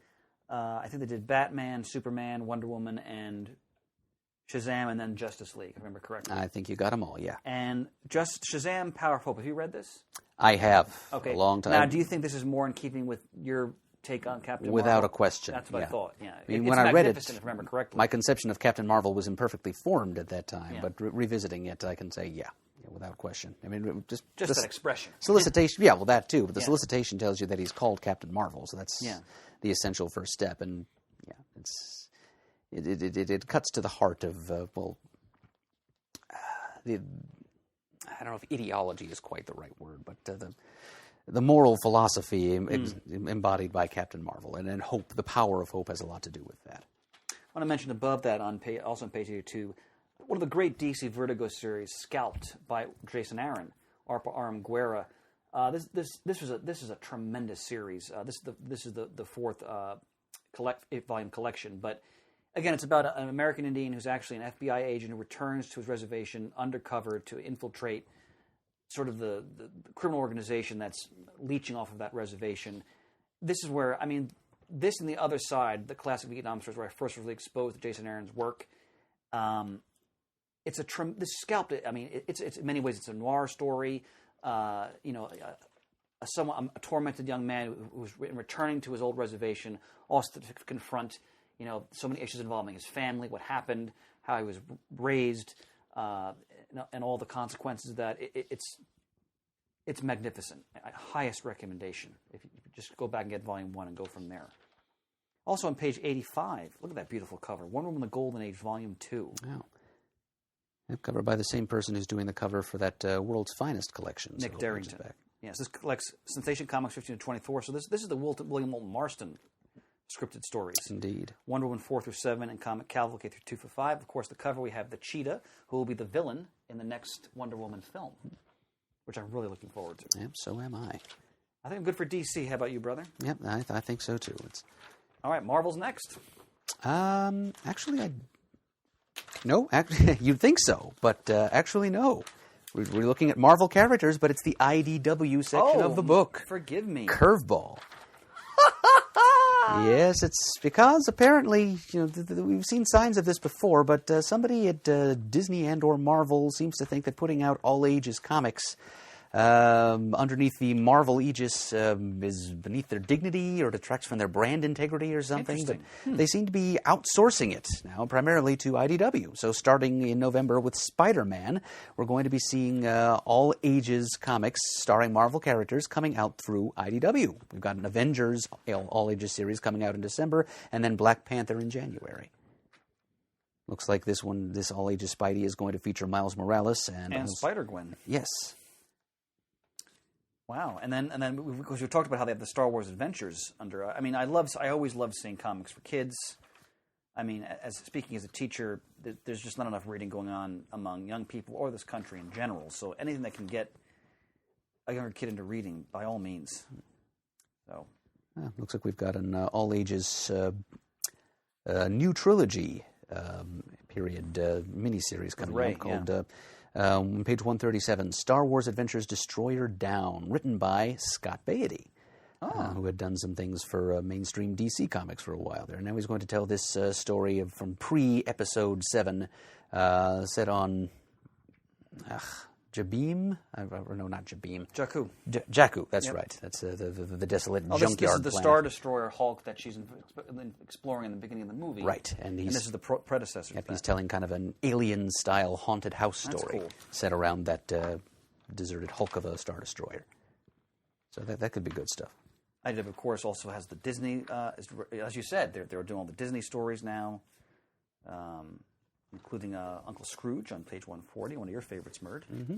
I think they did Batman, Superman, Wonder Woman, and Shazam, and then Justice League, if I remember correctly. I think you got them all, yeah. And just Shazam, Power of Hope. Have you read this? I have. Okay. A long time. Now, do you think this is more in keeping with your take on Captain Marvel? Without a question. That's what I thought. Yeah. I mean, when I read it, if I remember correctly, my conception of Captain Marvel was imperfectly formed at that time. But revisiting it, I can say, without question. I mean, just that expression. Solicitation. Well, that too. But the solicitation tells you that he's called Captain Marvel, so that's the essential first step. And it cuts to the heart of I don't know if ideology is quite the right word, but the moral philosophy embodied by Captain Marvel, and hope. The power of hope has a lot to do with that. I want to mention above that, also on page 82, one of the great DC Vertigo series, Scalped by Jason Aaron, Arpa Aram Guerra. This is a tremendous series. This is the fourth 8-volume collection, but again, it's about an American Indian who's actually an FBI agent who returns to his reservation undercover to infiltrate sort of the criminal organization that's leeching off of that reservation. This is where, this and The Other Side, the classic Vietnam stories where I first was really exposed to Jason Aaron's work. This Scalped. It's in many ways it's a noir story. A tormented young man who's returning to his old reservation, also to confront so many issues involving his family, what happened, how he was raised, and all the consequences of that. It's magnificent. Highest recommendation. If you just go back and get Volume 1 and go from there. Also on page 85, look at that beautiful cover. Wonder Woman: The Golden Age, Volume 2. Wow. Covered by the same person who's doing the cover for that World's Finest collection. Nick Darrington. Yes, this collects Sensation Comics 15 to 24. So this is the William Moulton Marston scripted stories. Indeed. Wonder Woman 4 through 7 and Comic Cavalcade through 2 for 5. Of course, the cover we have the Cheetah, who will be the villain in the next Wonder Woman film, which I'm really looking forward to. Yep, so am I. I think I'm good for DC. How about you, brother? Yep, I think so too. All right, Marvel's next. Actually, no. Actually, you'd think so, but actually, no. We're looking at Marvel characters, but it's the IDW section of the book. Forgive me. Curveball. Yes, it's because apparently, we've seen signs of this before, but somebody at Disney and/or Marvel seems to think that putting out all ages comics underneath the Marvel aegis is beneath their dignity or detracts from their brand integrity or something. But they seem to be outsourcing it now, primarily to IDW. So starting in November with Spider-Man, we're going to be seeing all ages comics starring Marvel characters coming out through IDW. We've got an Avengers all ages series coming out in December, and then Black Panther in January. Looks like this all ages Spidey is going to feature Miles Morales and Spider-Gwen. Yes. Wow, and then because we talked about how they have the Star Wars Adventures under. I mean, I always loved seeing comics for kids. I mean, speaking as a teacher, there's just not enough reading going on among young people or this country in general. So anything that can get a younger kid into reading, by all means. So, looks like we've got an all ages new trilogy period miniseries coming out called. On page 137, Star Wars Adventures Destroyer Down, written by Scott Beatty, who had done some things for mainstream DC Comics for a while there. Now he's going to tell this story from pre-Episode 7, set on Jabeem? No, not Jabeem. Jakku. Jakku, that's right. That's the desolate junkyard This is the planet. Star Destroyer Hulk that she's exploring in the beginning of the movie. Right. And this is the predecessor. Yep, he's telling kind of an alien-style haunted house story set around that deserted hulk of a Star Destroyer. So that could be good stuff. IDW, of course, also has the Disney, as you said, they're doing all the Disney stories now, including Uncle Scrooge on page 140, one of your favorites, Murd. Mm-hmm.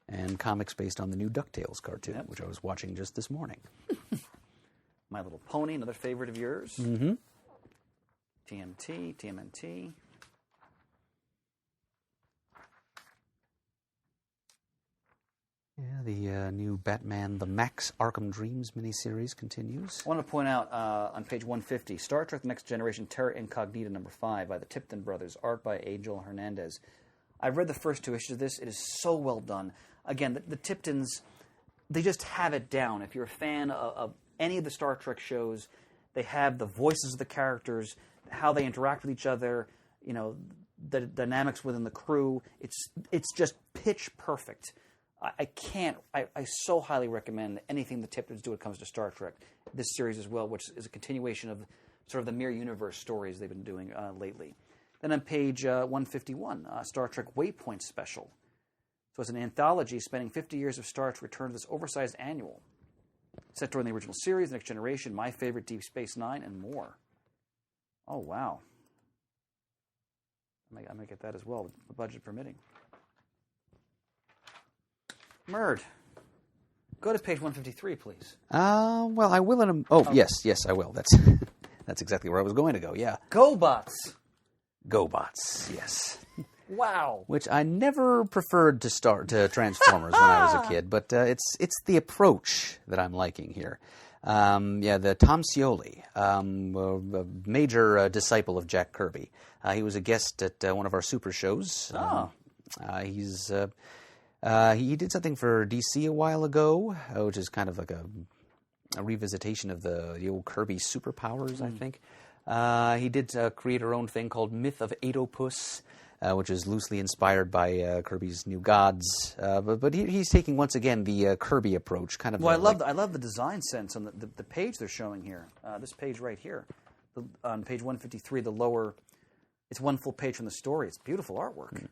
And comics based on the new DuckTales cartoon, which I was watching just this morning. My Little Pony, another favorite of yours. Mm-hmm. TMNT. Yeah, the new Batman The Max Arkham Dreams miniseries continues. I want to point out on page 150, Star Trek The Next Generation Terra Incognita number 5 by the Tipton brothers, art by Angel Hernandez. I've read the first 2 issues of this. It is so well done. Again, the Tiptons, they just have it down. If you're a fan of any of the Star Trek shows, they have the voices of the characters, how they interact with each other, the dynamics within the crew. It's just pitch perfect. I so highly recommend anything the Tiptons do when it comes to Star Trek. This series as well, which is a continuation of sort of the Mirror Universe stories they've been doing lately. Then on page 151, Star Trek Waypoint Special. So it's an anthology spanning 50 years of Star Trek return to this oversized annual. Set during the original series, Next Generation, My Favorite, Deep Space Nine, and more. Oh, wow. I might get that as well, the budget permitting. Murd, go to page 153, please. Well, I will in a... Oh, okay. Yes, I will. That's exactly where I was going to go, yeah. GoBots, yes. Wow. Which I never preferred to Transformers when I was a kid, but it's the approach that I'm liking here. The Tom Scioli, a major disciple of Jack Kirby. He was a guest at one of our super shows. He did something for DC a while ago, which is kind of like a revisitation of the old Kirby superpowers, I think. He did create her own thing called Myth of Oedipus, which is loosely inspired by Kirby's New Gods. But he's taking, once again, the Kirby approach. Kind of. Well, I love the design sense on the page they're showing here. This page right here. On page 153, the lower, it's one full page from the story. It's beautiful artwork. Mm.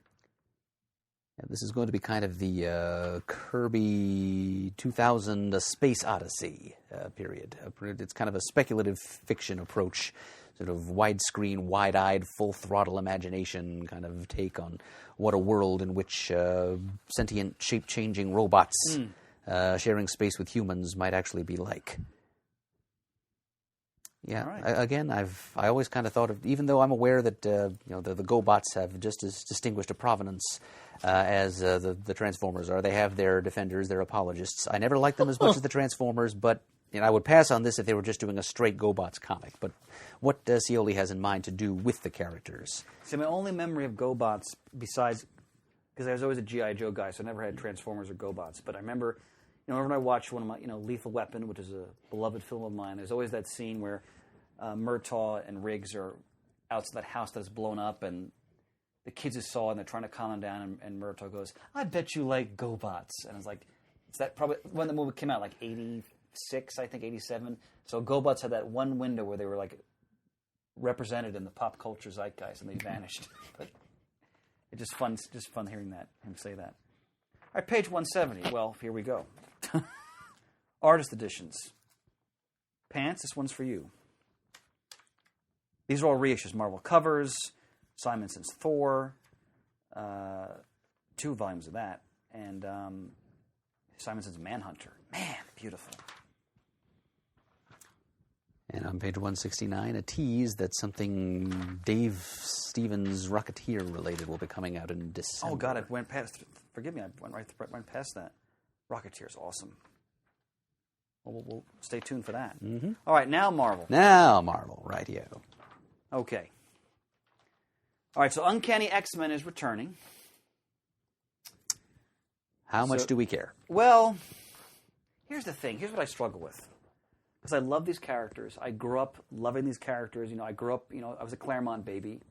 Yeah, this is going to be kind of the Kirby 2000 A Space Odyssey period. It's kind of a speculative fiction approach, sort of widescreen, wide-eyed, full-throttle imagination kind of take on what a world in which sentient, shape-changing robots sharing space with humans might actually be like. Yeah, right. I always kind of thought of, even though I'm aware that the GoBots have just as distinguished a provenance as the Transformers are. They have their defenders, their apologists. I never liked them as much as the Transformers, but I would pass on this if they were just doing a straight GoBots comic. But what Scioli has in mind to do with the characters? See, my only memory of GoBots, besides, because I was always a G.I. Joe guy, so I never had Transformers or GoBots, but I remember, whenever I watched one of my, Lethal Weapon, which is a beloved film of mine, there's always that scene where Murtaugh and Riggs are outside that house that's blown up, and the kids saw it, and they're trying to calm him down, and Murtaugh goes, "I bet you like GoBots." And I was like, It's that probably when the movie came out, like 86, I think 87. So GoBots had that one window where they were like represented in the pop culture zeitgeist, and they vanished. But it's just fun hearing him say that. All right, page 170. Well, here we go. Artist editions. Pants, this one's for you. These are all reissues. Marvel covers, Simonson's Thor, 2 volumes of that, and Simonson's Manhunter. Man, beautiful. And on page 169, a tease that something Dave Stevens Rocketeer related will be coming out in December. Oh, God, I went past... Forgive me, I went past that. Rocketeer's awesome. Well, we'll stay tuned for that. Mm-hmm. All right, now Marvel. Now Marvel, rightio. Okay. All right, so Uncanny X-Men is returning. How much do we care? Well, here's the thing. Here's what I struggle with. Because I love these characters. I grew up loving these characters. You know, I grew up, I was a Claremont baby.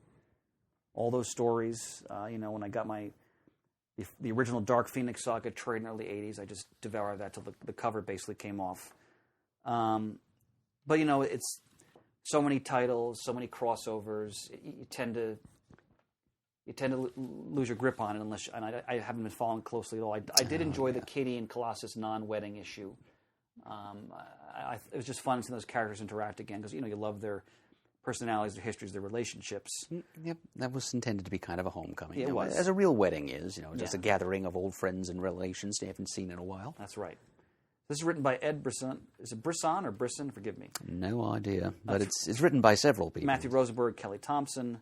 All those stories, when I got the original Dark Phoenix saga trade in the early 80s, I just devoured that till the cover basically came off. But, it's so many titles, so many crossovers. You tend to lose your grip on it and I haven't been following closely at all. I did enjoy the Kitty and Colossus non-wedding issue. It was just fun seeing those characters interact again because, you love their personalities, their histories, their relationships. Yep, that was intended to be kind of a homecoming. It was. As a real wedding is, just a gathering of old friends and relations you haven't seen in a while. That's right. This is written by Ed Brisson. Is it Brisson or Brisson? Forgive me. No idea, but it's written by several people. Matthew Rosenberg, Kelly Thompson.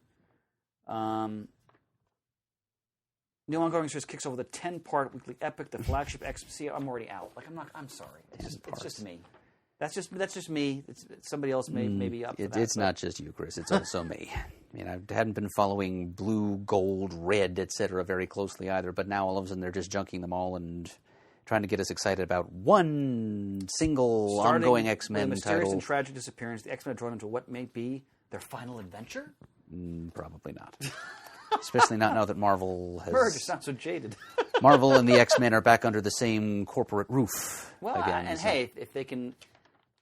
New Ongoing Series kicks over the 10-part weekly epic, the flagship X. See, I'm already out. I'm sorry. It's just me. That's just me. Somebody else may be up for that. It's not just you, Chris. It's also me. I mean, I hadn't been following blue, gold, red, etc. very closely either, but now all of a sudden they're just junking them all and trying to get us excited about one single ongoing X-Men with a mysterious title. and tragic disappearance, the X-Men are drawn into what may be their final adventure? Probably not. Especially not now that Marvel has... Berg, you sound so jaded. Marvel and the X-Men are back under the same corporate roof again. And hey, if they can...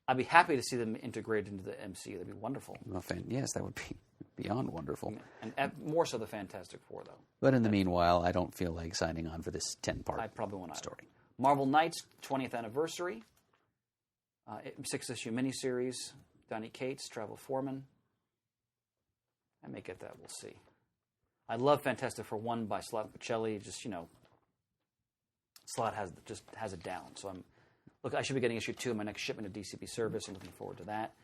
I'd be happy to see them integrated into the MCU. That'd be wonderful. Well, yes, that would be beyond wonderful. And more so the Fantastic Four, though. But in the meanwhile, I don't feel like signing on for this 10-part I probably won't story. Marvel Knights 20th anniversary. 6-issue miniseries. Donny Cates, Travel Foreman. I may get that. We'll see. I love Fantastic Four 1 by Slott Pacelli. Just, Slott has it down. So I should be getting issue 2 of my next shipment of DCP service. I'm looking forward to that.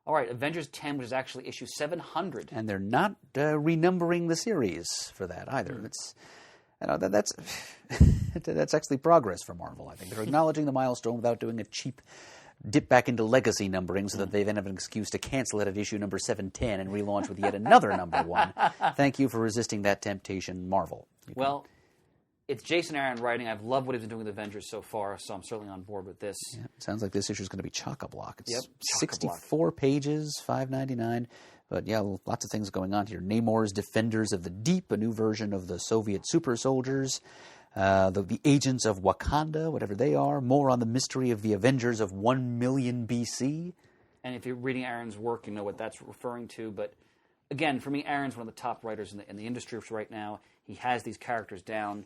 All right, Avengers 10, which is actually issue 700. And they're not renumbering the series for that either. It's that's actually progress for Marvel. I think they're acknowledging the milestone without doing a cheap dip back into legacy numbering so that they then have an excuse to cancel it at issue number 710 and relaunch with yet another number 1. Thank you for resisting that temptation, Marvel. Well, it's Jason Aaron writing. I've loved what he's been doing with Avengers so far, so I'm certainly on board with this. Yeah, sounds like this issue is going to be chock-a-block. It's Yep, 64 pages, $5.99. But yeah, lots of things going on here. Namor's Defenders of the Deep, a new version of the Soviet super soldiers. The Agents of Wakanda, whatever they are. More on the mystery of the Avengers of 1 million BC. And if you're reading Aaron's work, you know what that's referring to. But again, for me, Aaron's one of the top writers in the industry right now. He has these characters down.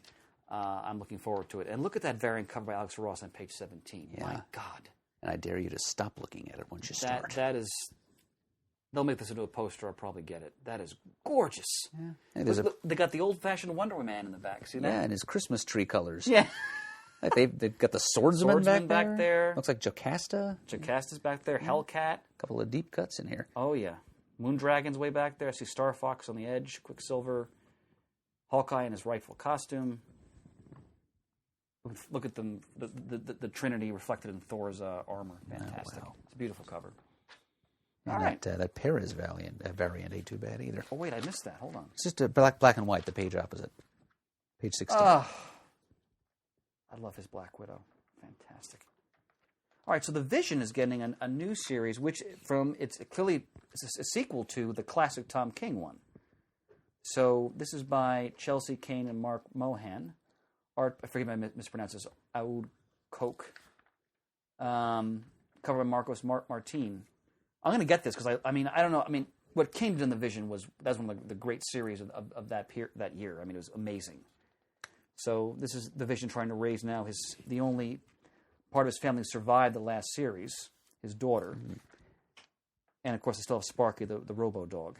I'm looking forward to it. And look at that variant cover by Alex Ross on page 17. Yeah. My God. And I dare you to stop looking at it once you start. That is... They'll make this into a poster. I'll probably get it. That is gorgeous. Yeah. They got the old-fashioned Wonder Woman in the back. See that? Yeah, and his Christmas tree colors. Yeah. Like they've got the swordsman back there. Looks like Jocasta. Jocasta's back there. Hellcat. A couple of deep cuts in here. Oh, yeah. Moondragon's way back there. I see Star Fox on the edge. Quicksilver. Hawkeye in his rightful costume. Look at them. The Trinity reflected in Thor's armor. Fantastic. Oh, wow. It's a beautiful cover. And all right. That Perez variant ain't too bad either. Oh, wait, I missed that. Hold on. It's just a black and white, the page opposite. Page 16. I love his Black Widow. Fantastic. All right, so the Vision is getting a new series, which it's clearly a sequel to the classic Tom King one. So this is by Chelsea Kane and Mark Mohan. Art, forgive me, I mispronounced this. Aoud Coke. Covered by Marcos Martin. I'm going to get this because I don't know. I mean, what King did in the Vision that's one of the great series of that year. I mean, it was amazing. So this is the Vision trying to raise now the only part of his family who survived the last series, his daughter, and of course, they still have Sparky, the Robo Dog.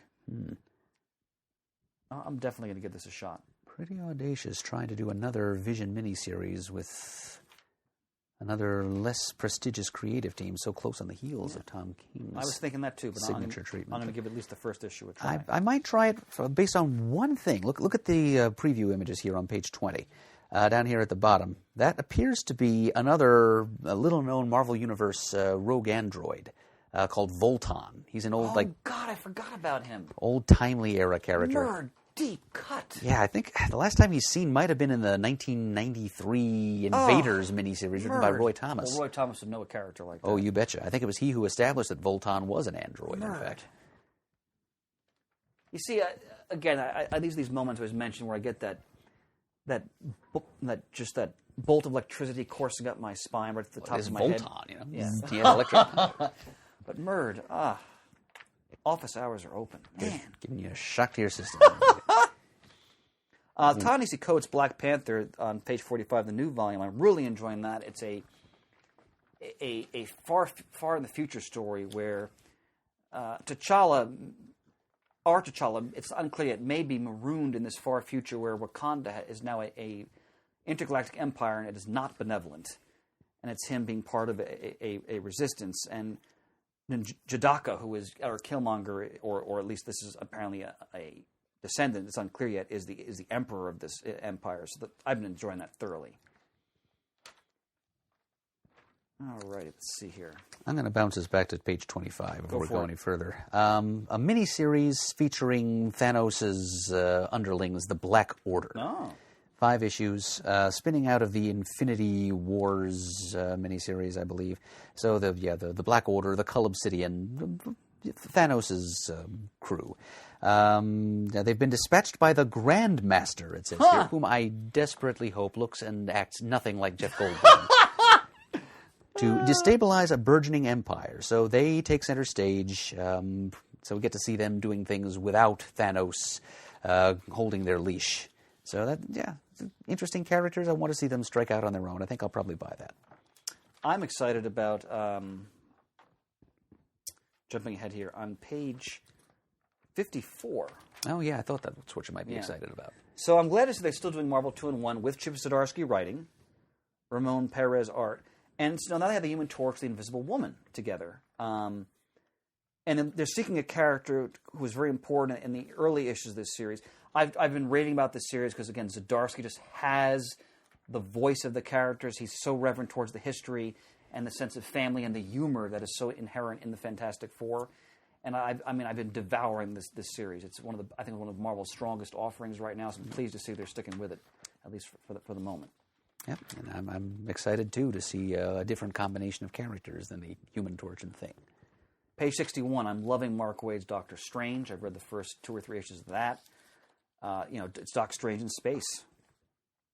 I'm definitely going to give this a shot. Pretty audacious, trying to do another Vision miniseries with another less prestigious creative team so close on the heels of Tom King's. I was thinking that too, but signature treatment. I'm going to give at least the first issue a try. I might try it based on one thing. Look at the preview images here on page 20, down here at the bottom. That appears to be another little-known Marvel Universe rogue android called Voltan. He's an old, God, I forgot about him. Old timely era character. Nerd. Deep cut. Yeah, I think the last time he's seen might have been in the 1993 Invaders miniseries written by Roy Thomas. Well, Roy Thomas would know a character like that. Oh, you betcha. I think it was he who established that Voltan was an android, in fact. You see, again, these moments I was mentioned where I get that bolt of electricity coursing up my spine right at the top of my head. Voltan, you know? Yeah, electric. But Murd, office hours are open. Man. Giving you a shock to your system. Ta-Nehisi Coates' Black Panther on page 45, the new volume. I'm really enjoying that. It's a far in the future story where T'Challa, it's unclear yet, may be marooned in this far future where Wakanda is now a intergalactic empire and it is not benevolent. And it's him being part of a resistance. And Jadaka, who is, or Killmonger, or at least this is apparently a descendant, it's unclear yet, is the emperor of this empire. So I've been enjoying that thoroughly. All right, let's see here. I'm going to bounce us back to page 25 before we go any further. A mini-series featuring Thanos' underlings, the Black Order. Oh. 5 issues, spinning out of the Infinity Wars miniseries, I believe. So the Black Order, the Cull Obsidian, Thanos' crew. They've been dispatched by the Grand Master, it says here, whom I desperately hope looks and acts nothing like Jeff Goldblum, to destabilize a burgeoning empire. So they take center stage. So we get to see them doing things without Thanos holding their leash. So interesting characters. I want to see them strike out on their own. I think I'll probably buy that. I'm excited about, jumping ahead here, on page 54. Oh, yeah, I thought that's what you might be excited about. So I'm glad to see they're still doing Marvel 2-in-1 with Chip Zdarsky writing, Ramon Perez art, and so now they have the Human Torch, the Invisible Woman together. And they're seeking a character who was very important in the early issues of this series. I've been raving about this series because, again, Zdarsky just has the voice of the characters. He's so reverent towards the history and the sense of family and the humor that is so inherent in the Fantastic Four. And I've been devouring this series. It's one of Marvel's strongest offerings right now. So I'm pleased to see they're sticking with it, at least for the moment. Yep, and I'm excited too to see a different combination of characters than the Human Torch and Thing. Page 61. I'm loving Mark Waid's Doctor Strange. I've read the first 2 or 3 issues of that. It's Doc Strange in space.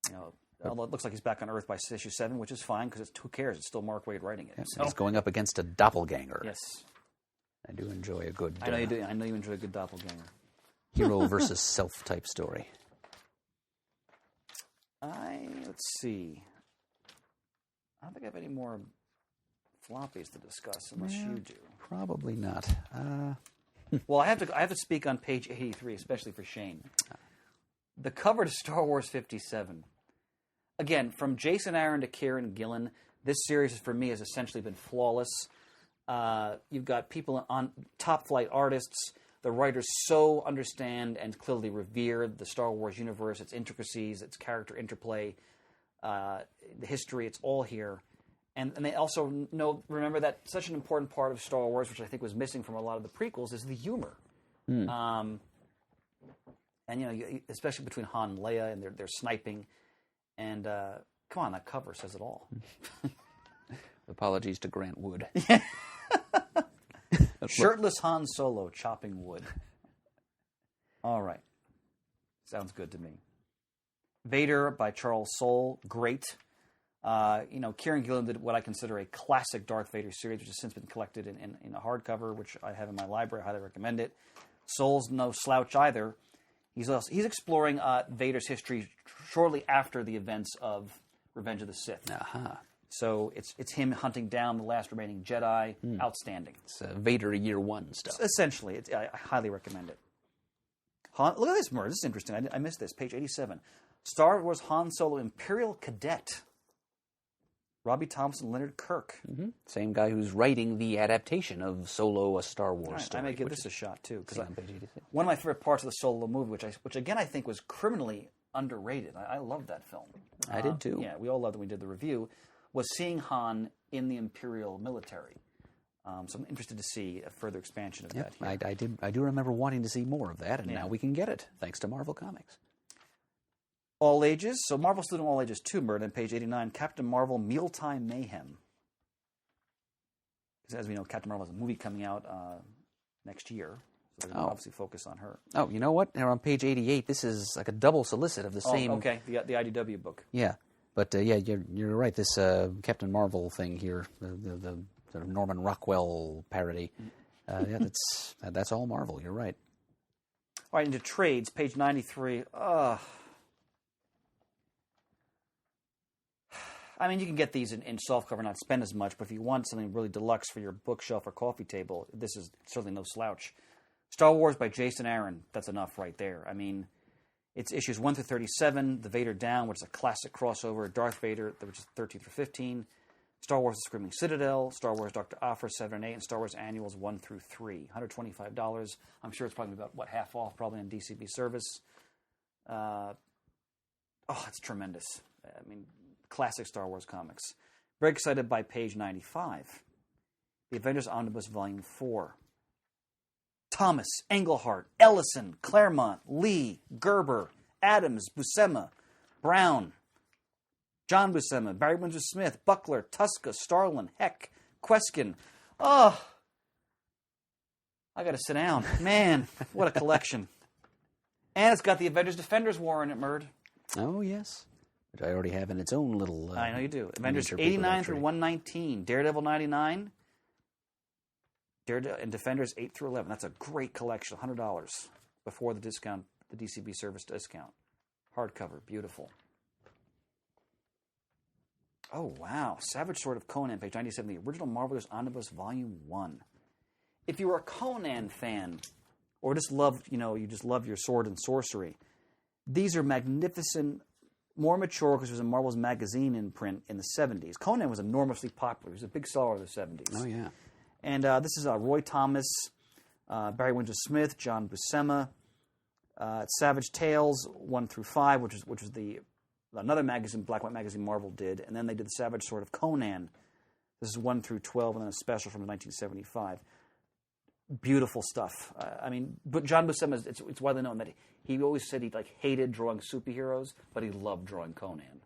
It looks like he's back on Earth by issue 7, which is fine because who cares? It's still Mark Waid writing it. Yes, he's going up against a doppelganger. Yes, I do enjoy a good. I know you do. I know you enjoy a good doppelganger. Hero versus self type story. Let's see. I don't think I have any more floppies to discuss unless you do. Probably not. Well, I have to speak on page 83, especially for Shane. The cover to Star Wars 57. Again, from Jason Aaron to Kieran Gillen, this series for me has essentially been flawless. You've got people on top flight artists. The writers so understand and clearly revere the Star Wars universe, its intricacies, its character interplay, the history. It's all here. And they also remember that such an important part of Star Wars, which I think was missing from a lot of the prequels, is the humor. And especially between Han and Leia, and they're sniping. And come on, that cover says it all. Apologies to Grant Wood. Shirtless Han Solo chopping wood. All right. Sounds good to me. Vader by Charles Soule. Great. Kieran Gillen did what I consider a classic Darth Vader series, which has since been collected in a hardcover, which I have in my library. I highly recommend it. Soul's no slouch either. He's exploring Vader's history shortly after the events of Revenge of the Sith. Uh-huh. So it's him hunting down the last remaining Jedi. Outstanding. It's Vader Year One stuff. Essentially, I highly recommend it. Look at this, Murr. This is interesting. I missed this. Page 87. Star Wars Han Solo Imperial Cadet. Robbie Thompson, Leonard Kirk. Mm-hmm. Same guy who's writing the adaptation of Solo, a Star Wars Right, story. I may give this a shot, too. Because on page 86. one of my favorite parts of the Solo movie, which again I think was criminally underrated. I loved that film. I did, too. Yeah, we all loved it when we did the review, was seeing Han in the Imperial military. So I'm interested to see a further expansion of that here. I do remember wanting to see more of that, and now we can get it, thanks to Marvel Comics. All Ages. So Marvel's doing All Ages too, Murd, on page 89. Captain Marvel, Mealtime Mayhem. As we know, Captain Marvel has a movie coming out next year. So they're going to obviously focus on her. Oh, you know what? Now on page 88, this is like a double solicit of the same... Okay, the IDW book. Yeah. But, you're right. This Captain Marvel thing here, the sort of Norman Rockwell parody, that's all Marvel. You're right. All right, into trades, page 93. I mean, you can get these in softcover, not spend as much, but if you want something really deluxe for your bookshelf or coffee table, this is certainly no slouch. Star Wars by Jason Aaron, that's enough right there. I mean, it's issues 1 through 37, The Vader Down, which is a classic crossover, Darth Vader, which is 13 through 15, Star Wars The Screaming Citadel, Star Wars Dr. Aphra 7 and 8, and Star Wars Annuals 1 through 3. $125. I'm sure it's probably about half off, probably on DCB service. It's tremendous. I mean, classic Star Wars comics. Very excited by page 95. The Avengers Omnibus Volume 4. Thomas, Englehart, Ellison, Claremont, Lee, Gerber, Adams, Buscema, Brown, John Buscema, Barry Windsor Smith, Buckler, Tuska, Starlin, Heck, Queskin. I got to sit down. Man, what a collection. And it's got the Avengers Defenders War in it, Murd. Oh, yes. Which I already have in its own little... I know you do. Avengers 89 through 119. Daredevil 99. And Defenders 8 through 11. That's a great collection. $100 before the discount, the DCB service discount. Hardcover. Beautiful. Oh, wow. Savage Sword of Conan, page 97. The original Marvelous Omnibus Volume 1. If you were a Conan fan, or just loved, you just love your sword and sorcery, these are magnificent, more mature because it was in Marvel's magazine in print in the 70s. Conan was enormously popular. He was a big seller of the 70s. Oh, yeah. And this is Roy Thomas, Barry Windsor Smith, John Buscema, Savage Tales 1 through 5, which was another magazine, Black White magazine Marvel did, and then they did the Savage Sword of Conan. This is 1 through 12, and then a special from 1975. Beautiful stuff. But John Buscema, it's widely known that he always said he hated drawing superheroes, but he loved drawing Conan.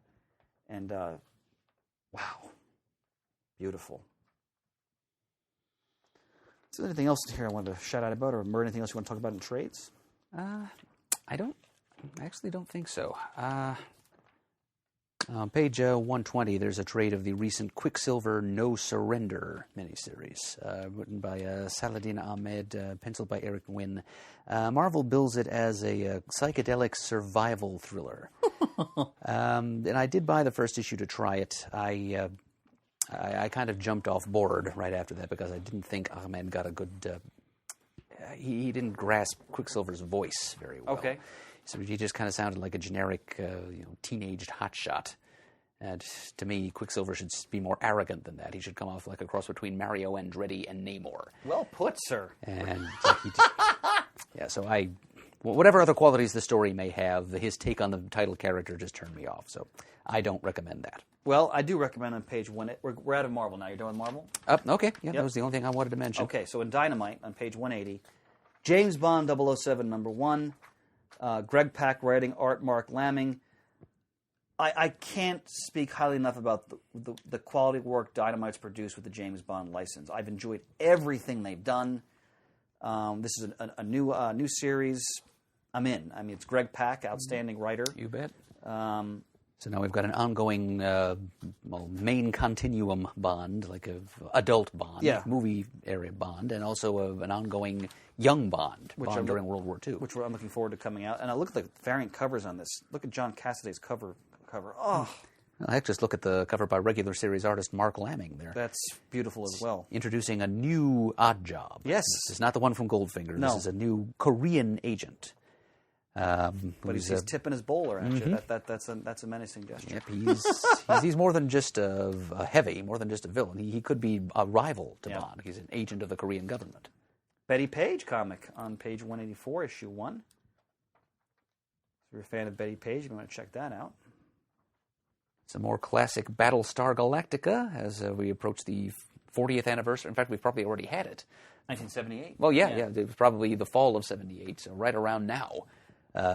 And wow, beautiful. Is there anything else here I wanted to shout out about, or anything else you want to talk about in trades? I actually don't think so. On page 120, there's a trade of the recent Quicksilver No Surrender miniseries, written by Saladin Ahmed, penciled by Eric Wynn. Marvel bills it as a psychedelic survival thriller. And I did buy the first issue to try it. I kind of jumped off board right after that because I didn't think Ahmed got a good... he didn't grasp Quicksilver's voice very well. Okay. So he just kind of sounded like a generic, teenaged hotshot. And to me, Quicksilver should be more arrogant than that. He should come off like a cross between Mario Andretti and Namor. Well put, sir. And so whatever other qualities the story may have, his take on the title character just turned me off. So I don't recommend that. Well, I do recommend on page 1. We're out of Marvel now. You're done with Marvel? Okay. Yeah, That was the only thing I wanted to mention. Okay, so in Dynamite on page 180, James Bond 007 number 1. Greg Pak writing, art Mark Lamming. I can't speak highly enough about the quality work Dynamite's produced with the James Bond license. I've enjoyed everything they've done. This is a new series. I'm in. It's Greg Pak, outstanding writer. You bet. So now we've got an ongoing main continuum Bond, like a adult Bond, movie area Bond, and also an ongoing young Bond during World War II. Which I'm looking forward to coming out. And I look at the variant covers on this. Look at John Cassaday's cover. Oh, I just look at the cover by regular series artist Mark Lamming there. That's beautiful as well. Introducing a new odd job. Yes. This is not the one from Goldfinger. No. This is a new Korean agent. But he's tipping his bowler at you. That's a menacing gesture. Yep, he's more than just a heavy, more than just a villain. He could be a rival to Bond. He's an agent of the Korean government. Betty Page comic on page 184, issue 1. If you're a fan of Betty Page, you want to check that out. Some more classic Battlestar Galactica as we approach the 40th anniversary. In fact, we've probably already had it. 1978. Well, yeah. It was probably the fall of 78, so right around now,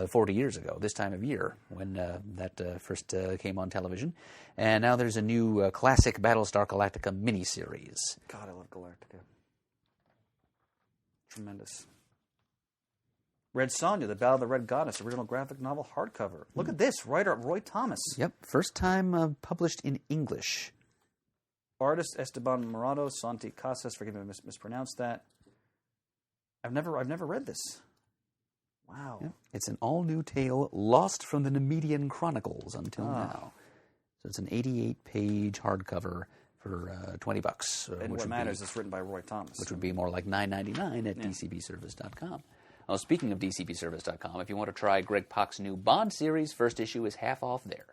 40 years ago, this time of year, when that first came on television. And now there's a new classic Battlestar Galactica miniseries. God, I love Galactica. Tremendous. Red Sonja, The Battle of the Red Goddess, original graphic novel hardcover. Look at this, writer Roy Thomas. Yep, first time published in English. Artist Esteban Morado, Santi Casas, forgive me if I mispronounced that. I've never read this. Wow. Yep. It's an all-new tale lost from the Nemedian Chronicles until now. So it's an 88-page hardcover for $20. And what matters, it's written by Roy Thomas. Which would be more like $9.99 at dcbservice.com. Well, speaking of dcbservice.com, if you want to try Greg Pak's new Bond series, first issue is half off there.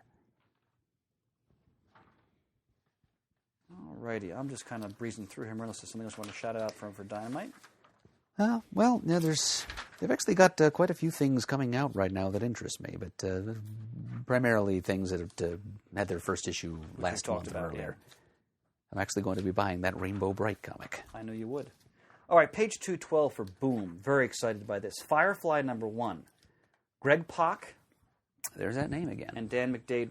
Alrighty, I'm just kind of breezing through him. Unless there's something else you want to shout out for Dynamite? Well, yeah, they've actually got quite a few things coming out right now that interest me, but primarily things that have had their first issue last month or earlier. Yeah. I'm actually going to be buying that Rainbow Bright comic. I knew you would. All right, page 212 for Boom. Very excited by this. Firefly #1. Greg Pak. There's that name again. And Dan McDade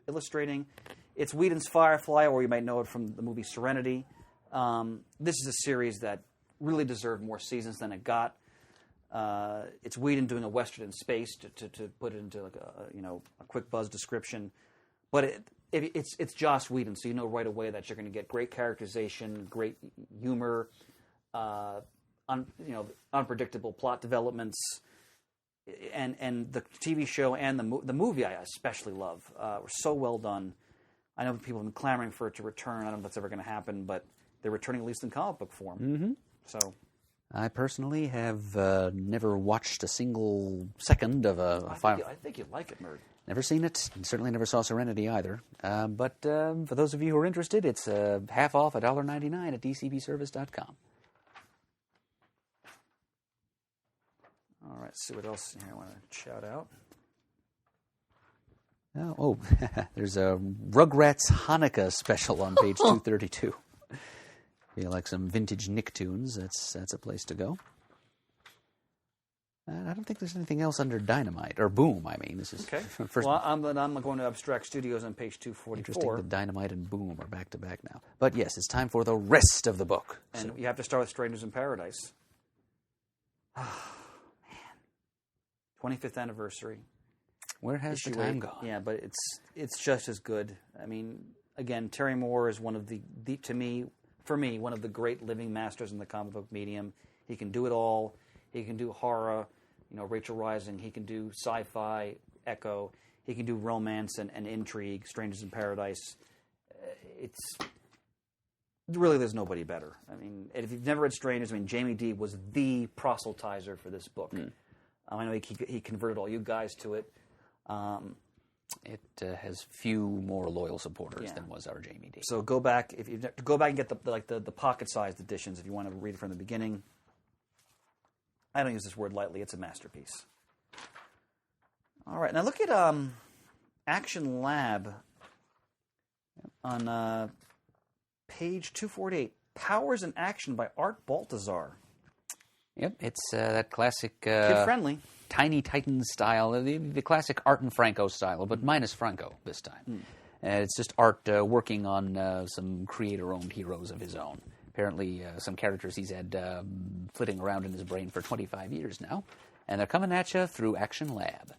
illustrating. It's Whedon's Firefly, or you might know it from the movie Serenity. This is a series that really deserved more seasons than it got. It's Whedon doing a Western in space to put it into like a quick buzz description. But it's Joss Whedon, so you know right away that you're going to get great characterization, great humor, unpredictable plot developments, and the TV show and the movie I especially love were so well done. I know people have been clamoring for it to return. I don't know if that's ever going to happen, but they're returning at least in comic book form. Mm-hmm. So, I personally have never watched a single second of a Firefly. I think you'd like it, Murd. Never seen it, and certainly never saw Serenity either. But for those of you who are interested, it's half off, $1.99 at dcbservice.com. All right, let's see what else here I want to shout out. There's a Rugrats Hanukkah special on page 232. If you like some vintage Nicktoons, that's a place to go. I don't think there's anything else under Dynamite, or Boom, I mean. This is okay. First. Well, I'm going to Abstract Studios on page 244. Interesting that Dynamite and Boom are back-to-back now. But yes, it's time for the rest of the book. And you have to start with Strangers in Paradise. Oh, man. 25th anniversary. Where has the time gone? Yeah, but it's just as good. I mean, again, Terry Moore is one of for me, one of the great living masters in the comic book medium. He can do it all. He can do horror, Rachel Rising. He can do sci-fi, Echo. He can do romance and intrigue, Strangers in Paradise. It's really, there's nobody better. I mean, if you've never read Strangers, Jamie D was the proselytizer for this book. I know he converted all you guys to it. It has few more loyal supporters than was our Jamie D. So go back and get the pocket-sized editions if you want to read it from the beginning. I don't use this word lightly. It's a masterpiece. All right, now look at Action Lab on page 248. Powers in Action by Art Baltazar. Yep, it's that classic kid-friendly. Tiny Titans style, the classic Art and Franco style, but minus Franco this time. It's just Art working on some creator-owned heroes of his own. Apparently, some characters he's had flitting around in his brain for 25 years now, and they're coming at you through Action Lab.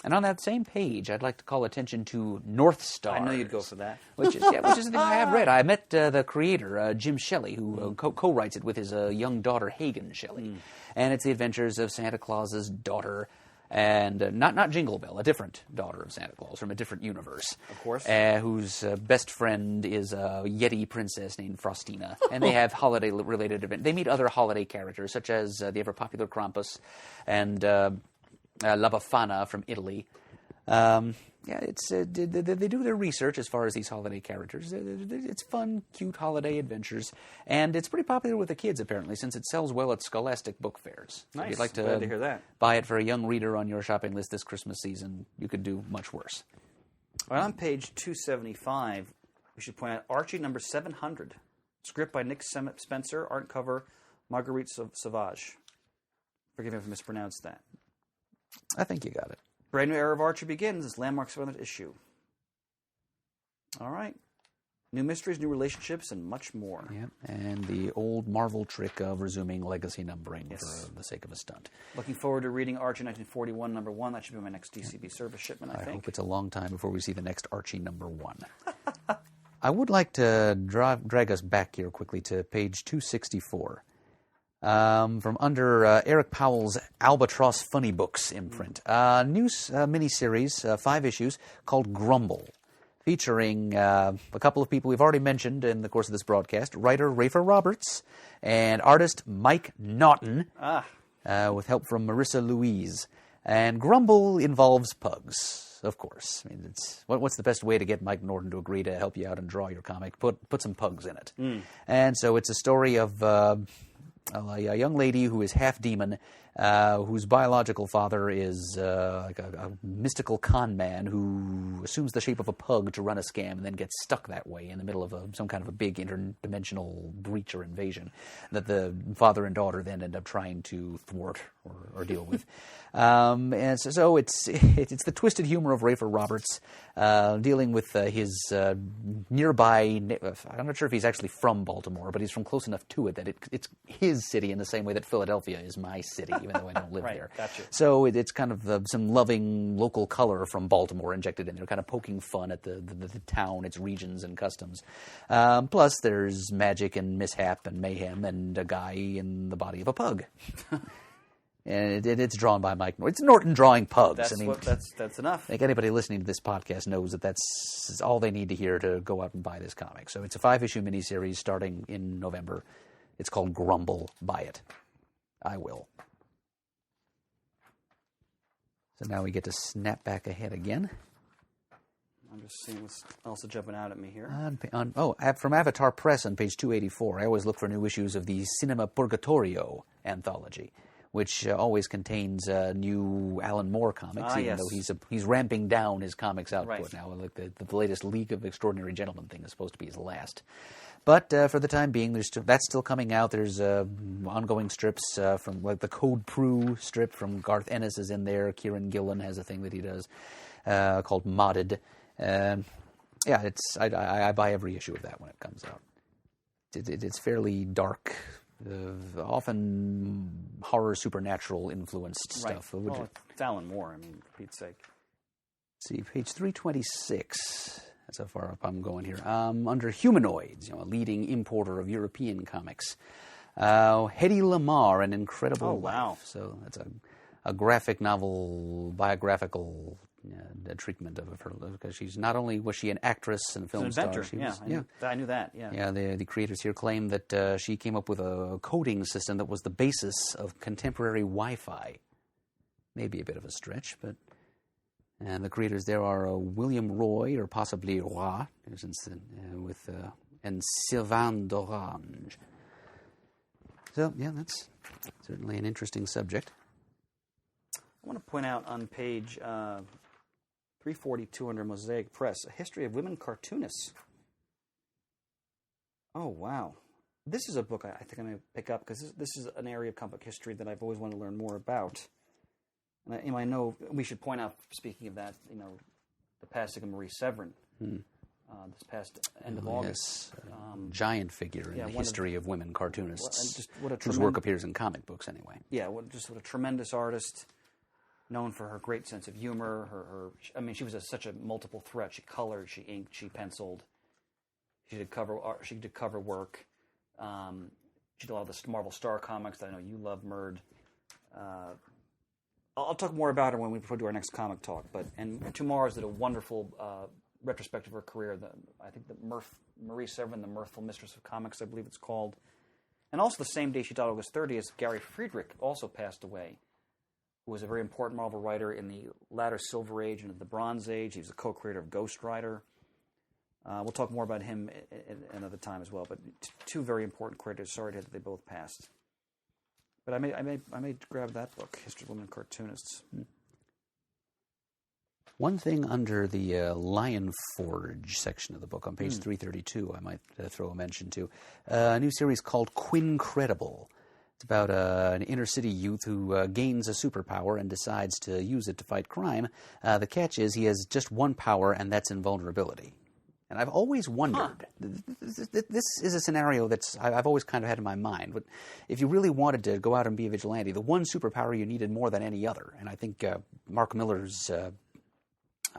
And on that same page, I'd like to call attention to North Star. I know you'd go for that. Which is the thing I have read. I met the creator, Jim Shelley, who co-writes it with his young daughter, Hagen Shelley. And it's the adventures of Santa Claus's daughter, and not Jingle Bell, a different daughter of Santa Claus from a different universe. Of course. Whose best friend is a Yeti princess named Frostina. And they have holiday-related events. They meet other holiday characters, such as the ever-popular Krampus and La Befana from Italy. It's they do their research as far as these holiday characters. It's fun, cute holiday adventures, and it's pretty popular with the kids apparently, since it sells well at Scholastic book fairs. So Nice. if you'd like Glad to hear that. buy it for a young reader on your shopping list this Christmas season, you could do much worse. All right, on page 275, we should point out Archie number 700. Script by Nick Spencer, art cover Marguerite Sauvage. Forgive me if I mispronounced that. I think you got it. Brand new era of Archie begins. This landmark 700th issue. All right. New mysteries, new relationships, and much more. Yeah, and the old Marvel trick of resuming legacy numbering for the sake of a stunt. Looking forward to reading Archie 1941 number 1. That should be my next DCB service shipment, I think. I hope it's a long time before we see the next Archie number 1. I would like to drag us back here quickly to page 264. From under Eric Powell's Albatross Funny Books imprint. New miniseries, 5 issues, called Grumble, featuring a couple of people we've already mentioned in the course of this broadcast, writer Rafer Roberts and artist Mike Naughton, with help from Marissa Louise. And Grumble involves pugs, of course. I mean, what's the best way to get Mike Naughton to agree to help you out and draw your comic? Put some pugs in it. And so it's a story of a young lady who is half demon, whose biological father is like a mystical con man who assumes the shape of a pug to run a scam and then gets stuck that way in the middle of some kind of a big interdimensional breach or invasion that the father and daughter then end up trying to thwart or deal with. And so it's the twisted humor of Rafer Roberts dealing with his nearby. I'm not sure if he's actually from Baltimore, but he's from close enough to it that it's his city in the same way that Philadelphia is my city, even though I don't live there. Gotcha. So it's kind of some loving local color from Baltimore injected in there, kind of poking fun at the town, its regions and customs. Plus, there's magic and mishap and mayhem and a guy in the body of a pug. And it's drawn by Mike Norton. It's Norton drawing pugs. That's enough. I think anybody listening to this podcast knows that's all they need to hear to go out and buy this comic. So it's a 5-issue miniseries starting in November. It's called Grumble. Buy it. I will. So now we get to snap back ahead again. I'm just seeing what's also jumping out at me here. From Avatar Press on page 284, I always look for new issues of the Cinema Purgatorio anthology, which always contains new Alan Moore comics, even though he's ramping down his comics output now. Like the latest League of Extraordinary Gentlemen thing is supposed to be his last. But for the time being, that's still coming out. There's ongoing strips from like the Code Prue strip from Garth Ennis is in there. Kieran Gillen has a thing that he does called Modded. I buy every issue of that when it comes out. It's fairly dark. Often horror, supernatural influenced stuff. Well, it's Alan Moore, I mean, for Pete's sake. Let's see, page 326. That's how far up I'm going here. Under Humanoids, a leading importer of European comics. Hedy Lamarr, An Incredible Life. So that's a graphic novel, biographical treatment of her, because she's not only was she an actress and a film star, she was, I knew that. Yeah. The creators here claim that she came up with a coding system that was the basis of contemporary Wi-Fi. Maybe a bit of a stretch, but the creators there are William Roy or possibly Roy, and Sylvain Dorange. So that's certainly an interesting subject. I want to point out on page 342 under Mosaic Press, A History of Women Cartoonists. Oh, wow. This is a book I think I'm going to pick up because this is an area of comic history that I've always wanted to learn more about. And I know we should point out, speaking of that, the passing of Marie Severin this past end of August. Giant figure in the history of women cartoonists, whose work appears in comic books anyway. Yeah, what a tremendous artist. known for her great sense of humor. I mean, she was such a multiple threat. She colored, she inked, she penciled. She did cover art. She did cover work. She did a lot of the Marvel Star comics that I know you love, Murd. I'll talk more about her when we do our next comic talk. And Tomorrow's did a wonderful retrospective of her career. I think Marie Severin, the Mirthful Mistress of Comics, I believe it's called. And also the same day she died, August 30th, Gary Friedrich also passed away, who was a very important Marvel writer in the latter Silver Age and the Bronze Age. He was the co-creator of Ghost Rider. We'll talk more about him another time as well. But two very important creators. Sorry that they both passed. But I may grab that book, History of Women Cartoonists. One thing under the Lion Forge section of the book on page 332, I might throw a mention to a new series called Quincredible. It's about an inner-city youth who gains a superpower and decides to use it to fight crime. The catch is he has just one power, and that's invulnerability. And I've always wondered, this is a scenario I've always kind of had in my mind. But if you really wanted to go out and be a vigilante, the one superpower you needed more than any other, and I think Mark Miller's,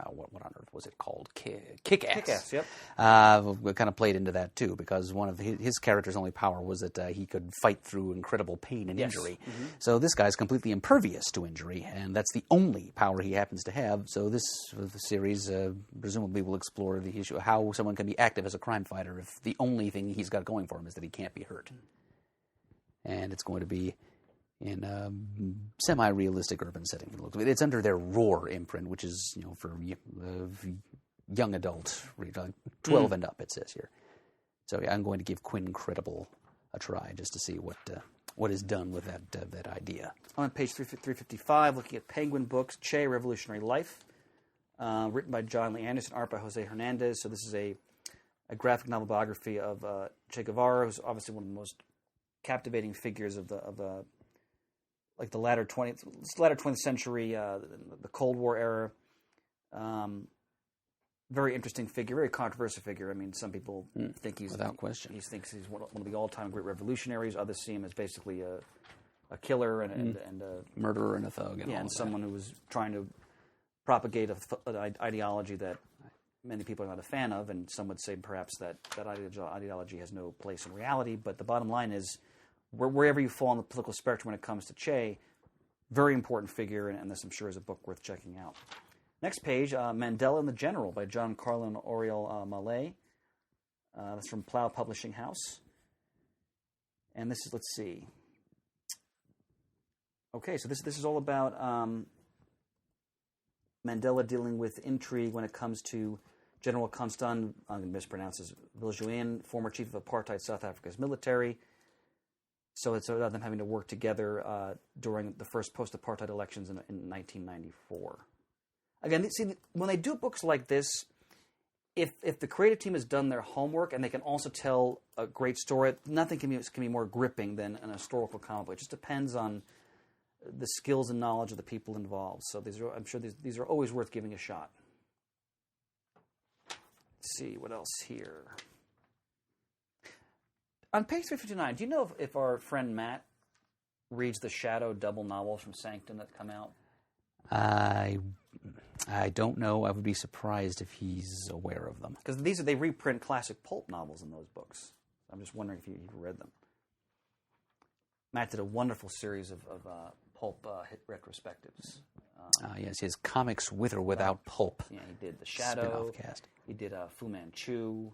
what on earth was it called? Kick-Ass. Kick-Ass, yep. Kind of played into that, too, because one of his character's only power was that he could fight through incredible pain and injury. Mm-hmm. So this guy's completely impervious to injury, and that's the only power he happens to have. So this series presumably will explore the issue of how someone can be active as a crime fighter if the only thing he's got going for him is that he can't be hurt. And it's going to be in a semi-realistic urban setting. It's under their Roar imprint, which is, for young adult, 12 and up, it says here. So yeah, I'm going to give Quincredible a try just to see what is done with that idea. I'm on page 355, looking at Penguin Books, Che, Revolutionary Life, written by John Lee Anderson, art by Jose Hernandez. So this is a graphic novel biography of Che Guevara, who's obviously one of the most captivating figures of the latter 20th century, the Cold War era. Very interesting figure, very controversial figure. I mean, some people think without question. He thinks he's one of the all-time great revolutionaries. Others see him as basically a killer and a murderer and a thug. And someone who was trying to propagate an ideology that many people are not a fan of, and some would say perhaps that ideology has no place in reality. But the bottom line is, wherever you fall on the political spectrum when it comes to Che, very important figure, and this I'm sure is a book worth checking out. Next page, Mandela and the General by John Carlin and Oriel Mallet. That's from Plough Publishing House. And this is, let's see. Okay, so this is all about Mandela dealing with intrigue when it comes to General Constant, I'm going to mispronounce his, Viljoen, former chief of apartheid South Africa's military. So it's about them having to work together during the first post-apartheid elections in 1994. Again, see, when they do books like this, if the creative team has done their homework and they can also tell a great story, nothing can be more gripping than an historical comic book. It just depends on the skills and knowledge of the people involved. So I'm sure these are always worth giving a shot. Let's see, what else here? On page 359, do you know if our friend Matt reads the Shadow double novels from Sanctum that come out? I don't know. I would be surprised if he's aware of them. Because they reprint classic pulp novels in those books. I'm just wondering if you've read them. Matt did a wonderful series of pulp hit retrospectives. Yes, his Comics With or Without Pulp. Yeah, he did The Shadow. Spin-off cast. He did Fu Manchu,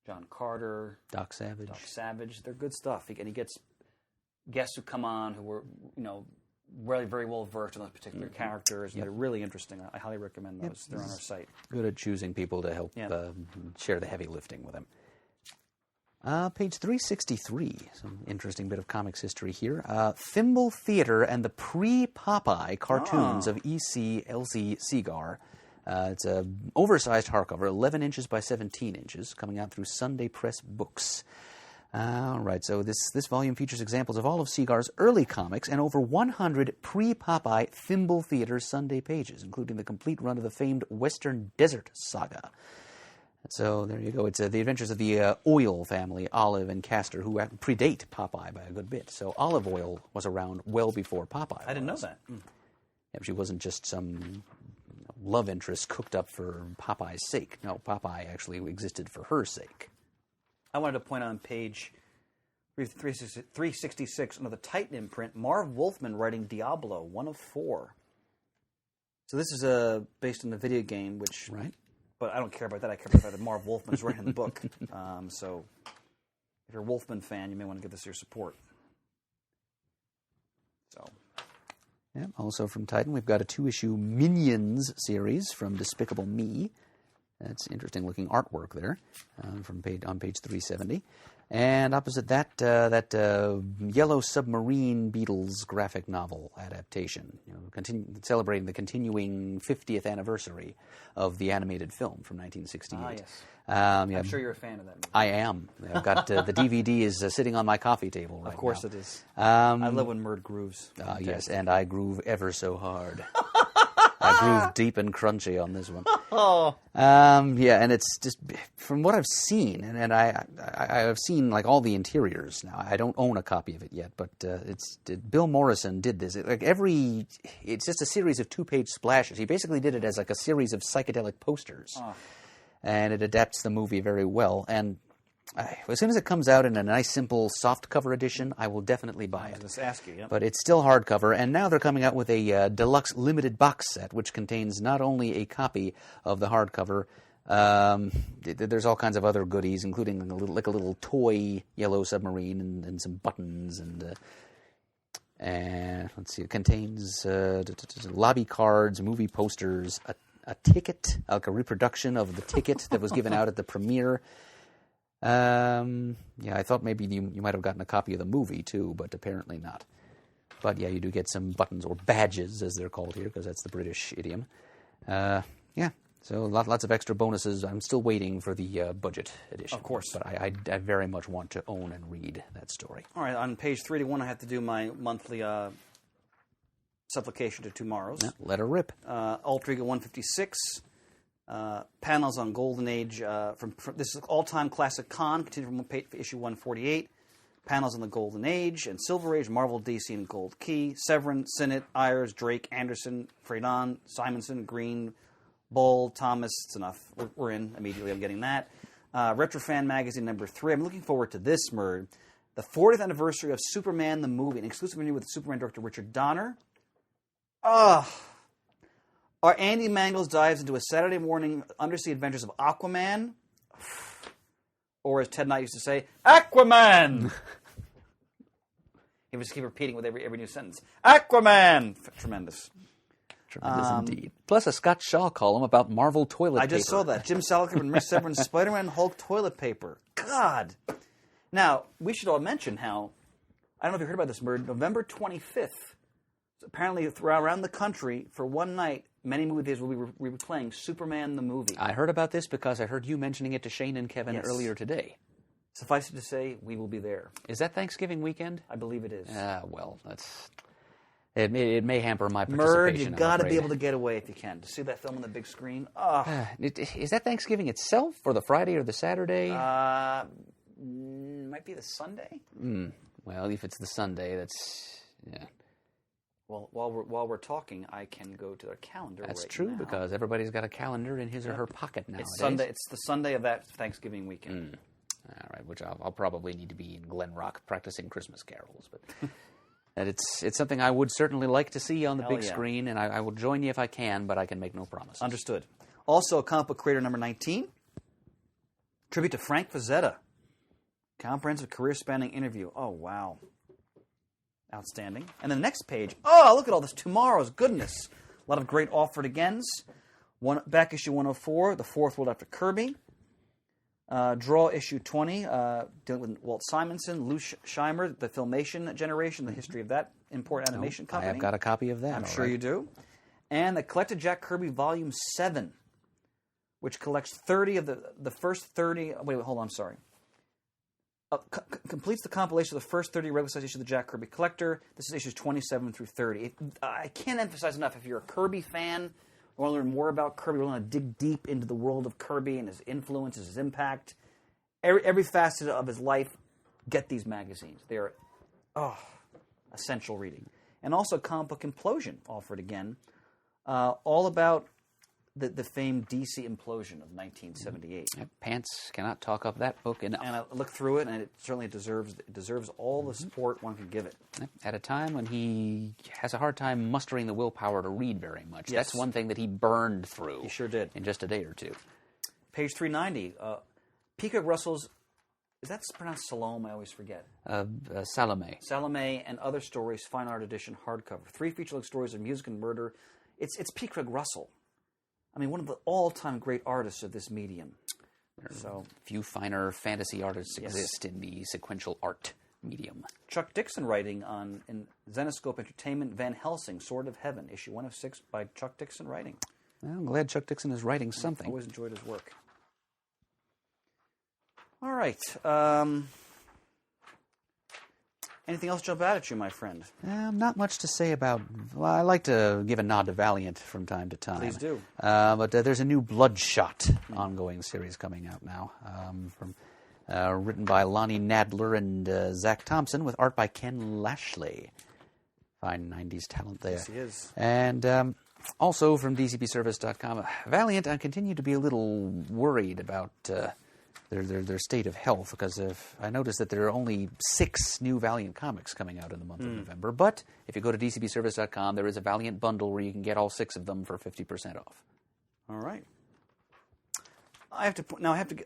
John Carter, Doc Savage. They're good stuff. And he gets guests who come on who were, really very well versed in those particular characters. And they're really interesting. I highly recommend those. They're on our site. Good at choosing people to help share the heavy lifting with him. Page 363, some interesting bit of comics history here. Thimble Theater and the pre-Popeye cartoons of E.C. L.C. Segar. It's an oversized hardcover, 11 inches by 17 inches, coming out through Sunday Press Books. All right, so this volume features examples of all of Segar's early comics and over 100 pre-Popeye Thimble Theater Sunday pages, including the complete run of the famed Western Desert Saga. So there you go. It's the adventures of the Oil family, Olive and Castor, who predate Popeye by a good bit. So Olive Oyl was around well before Popeye. I didn't know that. She wasn't just some love interest cooked up for Popeye's sake. No, Popeye actually existed for her sake. I wanted to point out on page 366 under the Titan imprint, Marv Wolfman writing Diablo, 1 of 4. So this is based on the video game, which... Right. But I don't care about that. I care about the fact that Marv Wolfman's writing the book. So if you're a Wolfman fan, you may want to give this your support. So... Yeah, also from Titan, we've got a 2-issue Minions series from Despicable Me. That's interesting-looking artwork there on page 370. And opposite that, Yellow Submarine Beetles graphic novel adaptation, celebrating the continuing 50th anniversary of the animated film from 1968. Ah, yes. Yeah, I'm sure you're a fan of that movie. I am. I've got the DVD is sitting on my coffee table right now. Of course it is. I love when Murd grooves. Yes, and I groove ever so hard. I groove deep and crunchy on this one. Yeah, and it's just from what I've seen, and I've seen like all the interiors now. I don't own a copy of it yet, but Bill Morrison did this. It's just a series of 2-page splashes. He basically did it as like a series of psychedelic posters. And it adapts the movie very well. And as soon as it comes out in a nice, simple, soft-cover edition, I will definitely buy it. I was going to ask you, yeah. But it's still hardcover, and now they're coming out with a deluxe limited box set, which contains not only a copy of the hardcover, there's all kinds of other goodies, including a little toy Yellow Submarine and some buttons and let's see, it contains lobby cards, movie posters, a ticket, like a reproduction of the ticket that was given out at the premiere. Yeah, I thought maybe you might have gotten a copy of the movie too, but apparently not. But yeah, you do get some buttons or badges, as they're called here, because that's the British idiom. Yeah, so lots of extra bonuses. I'm still waiting for the budget edition. Of course. But I very much want to own and read that story. All right, on page 381, I have to do my monthly supplication to tomorrow's. Yeah, let her rip. Alter Ego 156. Panels on Golden Age. This is all-time classic Con, continuing from issue 148. Panels on the Golden Age and Silver Age, Marvel, DC, and Gold Key. Severin, Sinnott, Ayers, Drake, Anderson, Fredon, Simonson, Green, Bull, Thomas. It's enough. We're in immediately. I'm getting that. Retrofan Magazine number 3. I'm looking forward to this, Murd. The 40th anniversary of Superman the movie, an exclusive interview with Superman director Richard Donner. Our Andy Mangles dives into a Saturday morning undersea adventures of Aquaman, or as Ted Knight used to say, Aquaman! He would just keep repeating with every new sentence. Aquaman! Tremendous. Tremendous indeed. Plus a Scott Shaw column about Marvel toilet paper. I just saw that. Jim Salicrup and Rich Severin's Spider-Man Hulk toilet paper. God! Now, we should all mention how, I don't know if you heard about this, Murd, November 25th, apparently around the country, for one night, many movie theaters will be replaying Superman the movie. I heard about this because I heard you mentioning it to Shane and Kevin earlier today. Suffice it to say, we will be there. Is that Thanksgiving weekend? I believe it is. Well, it may hamper my participation. Murd, you got to be able to get away if you can. To see that film on the big screen. Is that Thanksgiving itself, or the Friday or the Saturday? Might be the Sunday. Well, if it's the Sunday, that's... yeah. Well, while we're talking, I can go to their calendar. That's true, now. Because everybody's got a calendar in his or her pocket nowadays. It's Sunday. It's the Sunday of that Thanksgiving weekend. All right, which I'll probably need to be in Glen Rock practicing Christmas carols, but and it's something I would certainly like to see on the big screen, and I will join you if I can, but I can make no promises. Understood. Also, comic book creator number 19, tribute to Frank Frazetta, comprehensive career-spanning interview. Oh wow. Outstanding. And then the next page, look at all this tomorrow's goodness. A lot of great offered agains. Back issue 104, The Fourth World After Kirby. Draw issue 20, dealing with Walt Simonson, Lou Scheimer, the Filmation generation, the history of that important animation company. I have got a copy of that. I'm sure you do. And the Collected Jack Kirby Volume 7, which collects 30 of the first 30... Wait, hold on, I'm sorry. Completes the compilation of the first 30 regular-sized issues of the Jack Kirby Collector. This is issues 27 through 30. I can't emphasize enough, if you're a Kirby fan, or want to learn more about Kirby, or want to dig deep into the world of Kirby and his influences, his impact, every facet of his life, get these magazines. They are essential reading. and also Comic Book Implosion offered again, all about the famed DC implosion of 1978. Pants cannot talk up that book enough. And I looked through it, and it certainly deserves all the support one can give it. At a time when he has a hard time mustering the willpower to read very much. Yes. That's one thing that he burned through. He sure did. In just a day or two. Page 390, Peacock Russell's, is that pronounced Salome? I always forget. Salome. Salome and Other Stories, Fine Art Edition, hardcover. 3 feature-length stories of music and murder. It's Peacock Russell. I mean, one of the all-time great artists of this medium. So, few finer fantasy artists exist in the sequential art medium. Chuck Dixon writing in Zenescope Entertainment, Van Helsing, Sword of Heaven, issue 1 of 6 by Chuck Dixon writing. Well, I'm glad Chuck Dixon is writing something. Always enjoyed his work. All right. Anything else jump out at you, my friend? Not much to say about... Well, I like to give a nod to Valiant from time to time. Please do. But there's a new Bloodshot ongoing series coming out now, written by Lonnie Nadler and Zach Thompson, with art by Ken Lashley. Fine 90s talent there. Yes, he is. And also from DCBService.com, Valiant, I continue to be a little worried about... Their state of health, because I noticed that there are only 6 new Valiant comics coming out in the month of November. But if you go to DCBService.com, there is a Valiant bundle where you can get all 6 of them for 50% off. All right. I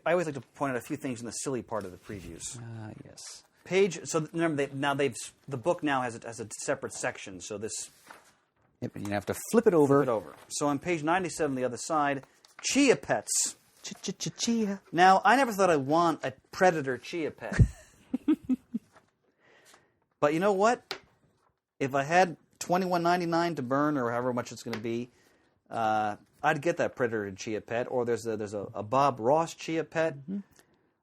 always like to point out a few things in the silly part of the previews. Yes. Page. So remember, the book now has a separate section. So this. Yep, and you have to flip it over. Flip it over. So on page 97, the other side, Chia Pets. Chia. Now, I never thought I'd want a predator chia pet. But you know what? If I had $21.99 to burn, or however much it's going to be, I'd get that predator chia pet. Or there's a Bob Ross chia pet,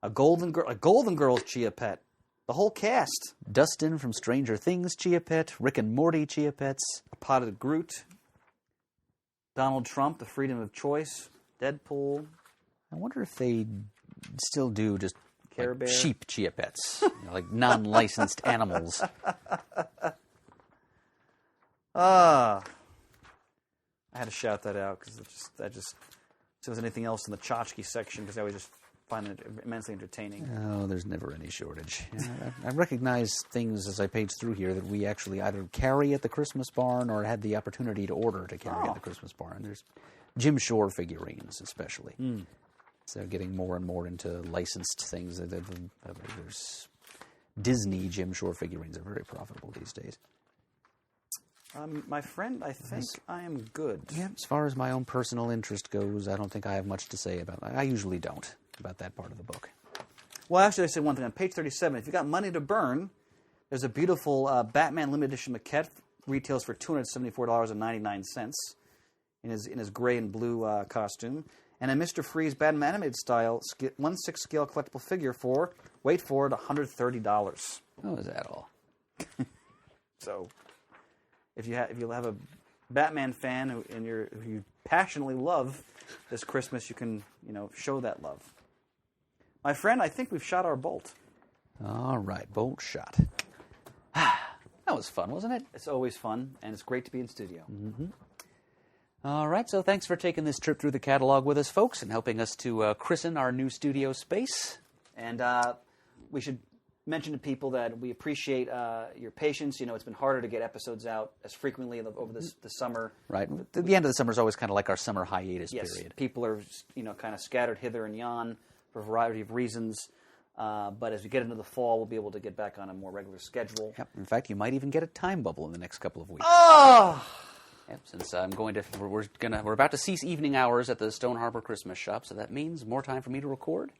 a Golden Girls chia pet, the whole cast. Dustin from Stranger Things chia pet, Rick and Morty chia pets, a potted Groot, Donald Trump, the freedom of choice, Deadpool. I wonder if they still do just Care Bear. Sheep chia pets, like non-licensed animals. I had to shout that out because if there was anything else in the tchotchke section, because I always just find it immensely entertaining. Oh, there's never any shortage. I recognize things as I page through here that we actually either carry at the Christmas barn or had the opportunity to order to carry at the Christmas barn. There's Jim Shore figurines, especially. So getting more and more into licensed things. There's Disney Jim Shore figurines are very profitable these days. My friend, I think I am good. Yeah, as far as my own personal interest goes, I don't think I have much to say about it. I usually don't about that part of the book. Well, actually, I said one thing. On page 37, if you got money to burn, there's a beautiful Batman limited edition maquette. Retails for $274.99 in his gray and blue costume. And a Mr. Freeze Batman animated style 1/6 scale collectible figure for, wait for it, $130. Oh, is that all? So, if you have a Batman fan who you passionately love this Christmas, you can show that love. My friend, I think we've shot our bolt. All right, bolt shot. That was fun, wasn't it? It's always fun, and it's great to be in studio. All right, so thanks for taking this trip through the catalog with us, folks, and helping us to christen our new studio space. And we should mention to people that we appreciate your patience. It's been harder to get episodes out as frequently over the summer. Right. The end of the summer is always kind of like our summer hiatus period. People are kind of scattered hither and yon for a variety of reasons. But as we get into the fall, we'll be able to get back on a more regular schedule. Yep. In fact, you might even get a time bubble in the next couple of weeks. Oh! Yep, since we're about to cease evening hours at the Stone Harbor Christmas shop, so that means more time for me to record.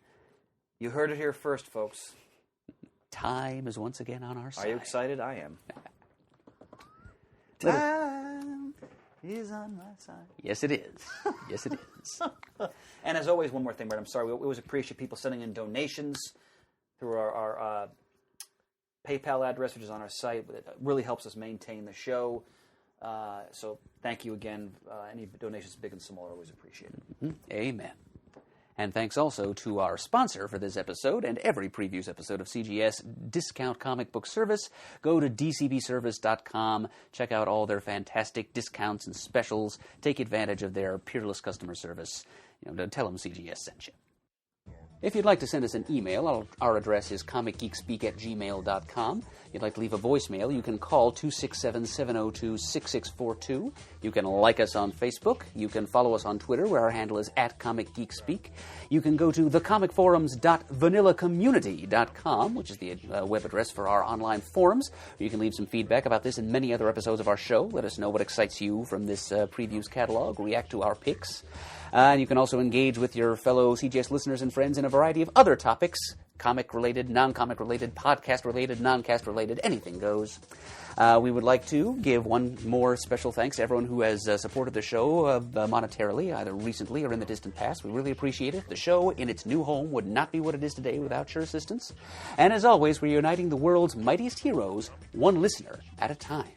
You heard it here first, folks. Time is once again on our side. Are you excited? I am. Time is on my side. Yes, it is. Yes, it is. And as always, one more thing, Brett. I'm sorry. We always appreciate people sending in donations through our PayPal address, which is on our site. It really helps us maintain the show. So thank you again. Any donations, big and small, are always appreciated. Amen. And thanks also to our sponsor for this episode and every previous episode of CGS, Discount Comic Book Service. Go to dcbservice.com, check out all their fantastic discounts and specials, take advantage of their peerless customer service. Tell them CGS sent you. If you'd like to send us an email, our address is comicgeekspeak@gmail.com. If you'd like to leave a voicemail, you can call 267-702-6642. You can like us on Facebook. You can follow us on Twitter, where our handle is @comicgeekspeak. You can go to thecomicforums.vanillacommunity.com, which is the web address for our online forums. You can leave some feedback about this and many other episodes of our show. Let us know what excites you from this previews catalog. React to our picks. And you can also engage with your fellow CGS listeners and friends in a variety of other topics, comic-related, non-comic-related, podcast-related, non-cast related, anything goes. We would like to give one more special thanks to everyone who has supported the show monetarily, either recently or in the distant past. We really appreciate it. The show in its new home would not be what it is today without your assistance. And as always, we're uniting the world's mightiest heroes, one listener at a time.